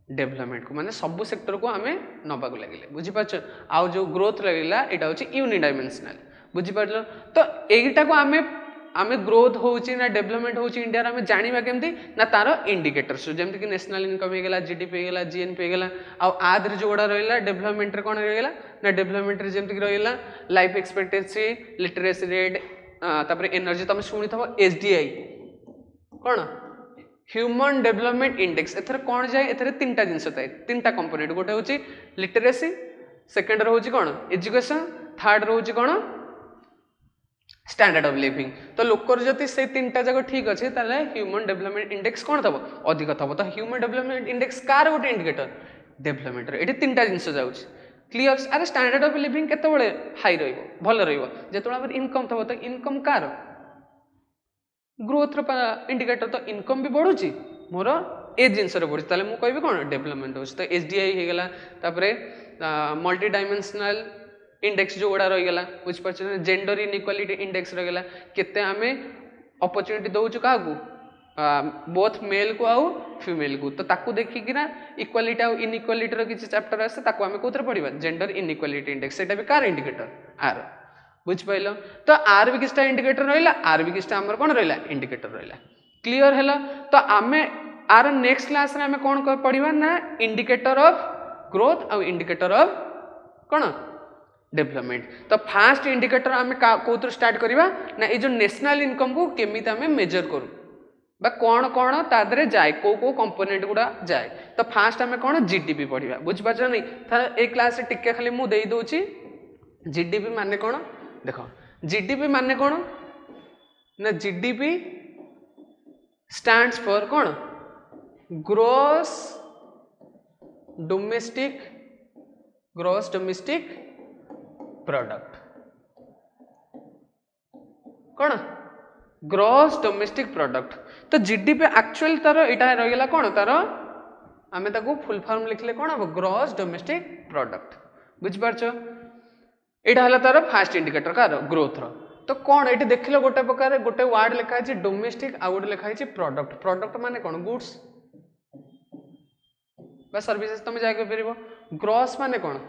डेभलपमेंट को माने सब सेक्टर को आमे नबा को लागिले बुझी पाछ आ जो ग्रोथ लागिला एटा होची यूनि डायमेंशनल बुझी पाछलो तो एटा को आमे ग्रोथ होची ना डेभलपमेंट होची इंडिया रे आमे जानिबा केमती ना तारो इंडिकेटर्स जेमति कि नेशनल इनकम हे गेला जीडीपी हे गेला जीएनपी हे गेला आ आदर जो गोडा रहला डेभलपमेंट रे कोन रहला ना डेभलपमेंट रे जेमति कि रहला लाइफ एक्सपेक्टेंसी लिटरेसी रेट तापर एनर्जी तुम शुणी थबो एचडीआई कोन ह्यूमन डेवलपमेंट इंडेक्स एथरे कोन जाय एथरे तीनटा जिंस थाए तीनटा कंपोनेंट गोटे होची लिटरेसी सेकंड रो होची कोन एजुकेशन थर्ड रो होची कोन स्टैंडर्ड ऑफ लिविंग तो लोकर जति से तीनटा जगह ठीक अछि ताले ह्यूमन डेवलपमेंट इंडेक्स कोन थबो अधिक थबो तो ह्यूमन डेवलपमेंट इंडेक्स कार गोटे इंडिकेटर डेवलपमेंट रे एटी तीनटा जिंस जाउछि क्लियर अरे स्टैंडर्ड ऑफ लिविंग केते बळे हाई रहइबो भल रहइबो जेतोला हमर इनकम थबो तो इनकम कार ग्रोथ रो इंडिकेटर तो इनकम भी बढ़ुची मोर ए जिंस रे बढ़ुची ताले मु कहबी कोन डेवलपमेंट होछ तो एचडीआई हे गेला तापरे मल्टी डायमेंशनल इंडेक्स जो गोड़ा रही गला बुझ पाछ जेंडर इनइक्वालिटी इंडेक्स रही गला केते हमें अपॉर्चुनिटी दउछु का को बोथ मेल को आउ फीमेल को तो ताकू देखि कि ना इक्वालिटी आउ इनइक्वालिटी रो किछि चैप्टर आसे ताकू हमें कोथरे पढिबा जेंडर इनइक्वालिटी इंडेक्स सेटा भी कार इंडिकेटर आर बुझ पाइलो तो आर भी किछटा इंडिकेटर रहिला आर भी किछटा हमर कोन रहिला इंडिकेटर रहिला क्लियर हैला तो हमें आर नेक्स्ट क्लास रे हमें कोन पढिबा ना इंडिकेटर ऑफ ग्रोथ आउ इंडिकेटर ऑफ कोन डेवलपमेंट तो फास्ट इंडिकेटर आम कौन स्टार्ट करवा ना ये जो नेशनल इनकम को केमी आम मेजर करूँ बा कौन कौन तादरे जाए को कंपोनेंट गुड़ा जाए तो फास्ट आम कौन जीडीपी पढ़ा बुझीपार नहीं थार ए क्लास टिके खाली मुझे दे दूची जीडीपी माने कौन देख जीडीपी माने कौन ना जीडीपी स्टैंड्स फॉर कौन ग्रोस डोमेस्टिक प्रोडक्ट कौन ग्रॉस डोमेस्टिक प्रोडक्ट तो जीडीपी एक्चुअल तार इटा रहीगला कौन तार आमे ताको फुल फॉर्म लिखले कौन हम ग्रॉस डोमेस्टिक प्रोडक्ट बुझिपारछ एटा हला तार फास्ट इंडिकेटर कार ग्रोथ रो तो कौन ये देखिल गोटे प्रकार गोटे वर्ड लिखा है डोमेस्टिक आ गोटे लिखा है प्रोडक्ट प्रोडक्ट माने कौन गुड्स बा सर्विसेज तुम जाके फेरबो ग्रॉस माने कौन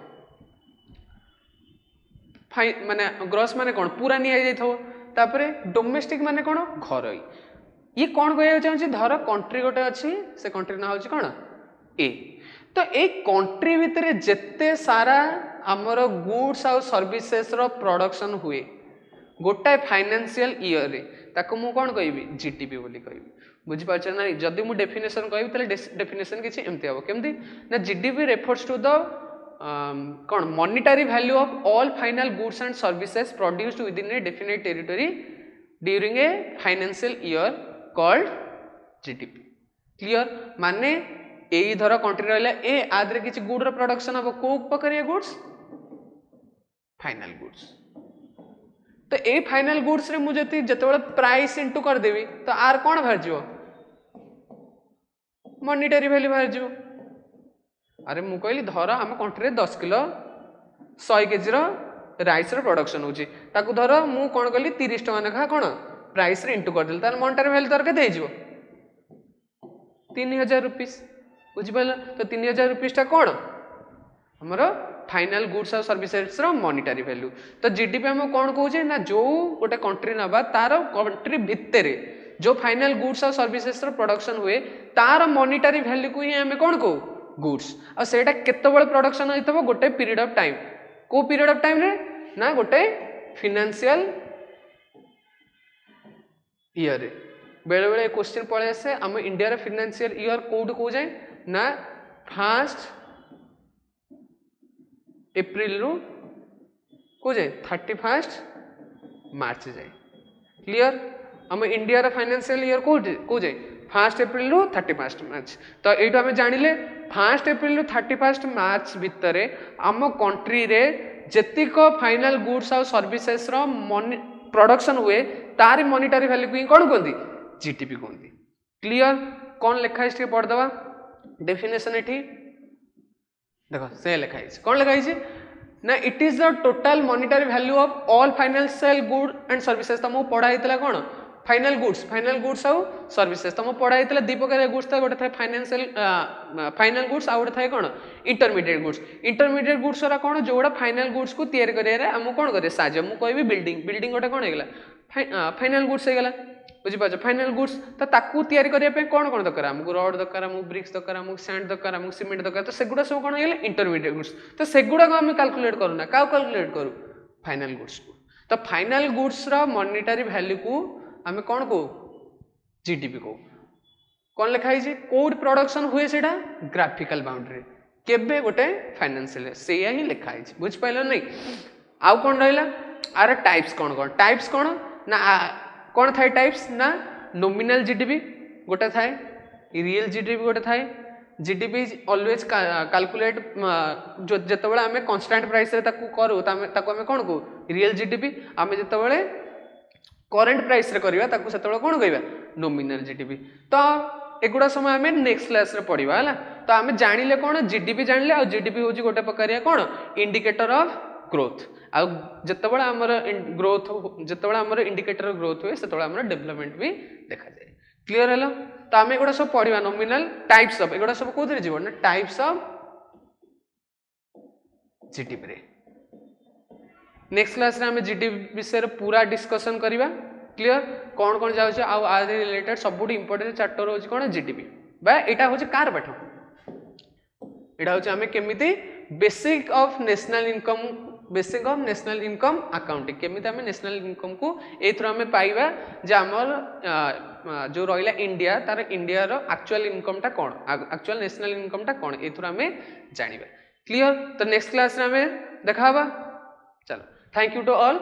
माने ग्रॉस माने कौन पूरा निया जाइथो तापरे डोमेस्टिक माने कौन घर ये कौन कहया चाहूँ धर कंट्री गोटे अच्छी से कंट्री ना होची कौन ए तो ए कंट्री भितर जेते सारा आमर गुड्स आउ सर्विसेस रो प्रोडक्शन हुए गोटाए फाइनेंशियल ईयर रे ताको मु कौन कहबी जीडीपी बोली कहबी बुझी पाछ ना जदि मु डेफिनेशन कहबी तले डेफिनेशन किछि एमति हबो केमति ना जीडीपी रेफर्स टू द कौन monetary value of all final goods and services produced with in a definite territory during a financial year called GDP clear माने एई धर कंट्री रहला ए आदरे किछि गुड रो प्रोडक्शन हबो को उपकारिया गुड्स फाइनल गुड्स तो A final goods रे मु जति जतबेले प्राइस इनटू कर देबी तो आर कोन बाहर जिवो मॉनिटरी वैल्यू बाहर जिवो अरे मु कहली धर आम कंट्री रे 10 किलो 100 केजी रो राइस रो प्रोडक्शन होची ताकू धर मु कोन कहली 30 टका नखा कोन प्राइस रे इनटू कर देल तार मॉनिटरी वैल्यू दर के दे जिवो 3000 रुपीस बुझि पाइल तो 3000 रुपीस टा कोन हमरो फाइनल गुड्स और सर्विसेज रो मॉनिटरी वैल्यू तो जीडीपी हम कोन कहूजे ना जो गोटे कंट्री नबा तार कंट्री भितरे जो फाइनल गुड्स और सर्विसेज रो प्रोडक्शन हुए तार मॉनिटरी वैल्यू को ही हम कोन को गुड्स और सेटा केते बळे प्रोडक्शन होइतबो गोटे पीरियड ऑफ टाइम को पीरियड ऑफ टाइम रे ना गोटे फाइनेंशियल ईयर रे बेले बेले क्वेश्चन पळे आसे हम इंडिया रे फाइनेंशियल ईयर कोड को जाय ना फर्स्ट एप्रिल रु को जाए 31 मार्च जाए क्लियर हम इंडिया रे फाइनेंशियल ईयर को जाए 1 एप्रिल रु 31 मार्च तो एटा हमें जानिले 1 एप्रिल रु 31 मार्च भितरे हम कंट्री रे जेतिक फाइनल गुड्स और सर्विसेज रो प्रोडक्शन हुए तार मॉनिटरी वैल्यू को कोन कहंदी जीडीपी कहंदी क्लियर कोन लिखा है पढ़ दवा डेफिनेशन एठी देखो से लिखा है कौन लिखा है ना it is the total monetary value of all financial good and services तुमको पढ़ा होता कौन फाइनल गुड्स आउ सर्विसेज तुमको पढ़ा होता दी प्रकार गुड्स था गोटे था फाइनेंशियल फाइनल गुड्स आउ गोटे था कौन इंटरमीडिएट गुड्स वाला कौन जोड़ा फाइनल गुड्स को तैयार करिया हमको कौन करे साजे मु कहबी बिल्डिंग गोटे कौन होगला फाइनल गुड्स होगला बुझी पाछ फाइनल गुड्स तो ताकू तैयारी करिया पे कौन कौन दरकार हमको रॉड दरकार हमको ब्रिक्स दरकार हमको सैंड दरकार हमको सीमेंट दरकार तो सेगुडा सब कौन होगला इंटरमीडिएट गुड्स तो सेगुडा को हम कैलकुलेट करूना का कैलकुलेट करू फाइनल गुड्स को तो फाइनल गुड्स रा मॉनिटरी वैल्यू को हमें कौन को जीडीपी को कौन लिखा है कोड प्रोडक्शन हुए सेटा ग्राफिकल बाउंड्री केबे गोटे फाइनेंशियल से ही लिखा है बुझ पाइल नहीं आउ कौन रहला आर टाइप्स कौन ना कौन थाए टाइप्स ना नॉमिनल जीडीपी गोटे थाए रियल जीडीपी गोटे थाए जीडीपी ऑलवेज कैलकुलेट जो जतबेले हमें कांस्टेंट प्राइस रे ताकू करू ताकू हमें कौन को रियल जीडीपी हमें जतबेले करंट प्राइस रे करबा ताकू सेतबेले कौन कहबा नॉमिनल जीडीपी तो एगुडा समय हमें नेक्स्ट क्लास रे पढ़िबा हला तो हमें जानिले कौन जीडीपी जानिले और जीडीपी होची गोटे प्रकारिया कौन इंडिकेटर ऑफ ग्रोथ आ जतबेले हमर ग्रोथ जतबेले हमर इंडिकेटर ग्रोथ हुए सेतबेले हमर डेवलपमेंट भी देखा जाए क्लियर हलो तो हमें एगुडा सब पढ़िबा नॉमिनल टाइप्स ऑफ एगुडा सब कोथरे जीवन ना टाइप्स ऑफ जीडीपी रे नेक्स्ट क्लास रे हमें जीडीपी विषय पूरा डिस्कशन करिबा क्लियर कौन कौन जाउछ आ आदि रिलेटेड सबुडी इंपोर्टेंट चैप्टर होची कोन जीडीपी बा एटा होची कार पाठ एटा होची हमें केमिति basic of national income accounting केमिति हमें नेशनल इनकम को एथर हमें पाइबा जे हमर जो रहिला इंडिया तार इंडिया रो एक्चुअल इनकम टा कोन एक्चुअल नेशनल इनकम टा कोन एथर हमें जानिबा क्लियर तो नेक्स्ट क्लास रे हमें देखाबा चलो थैंक यू टू ऑल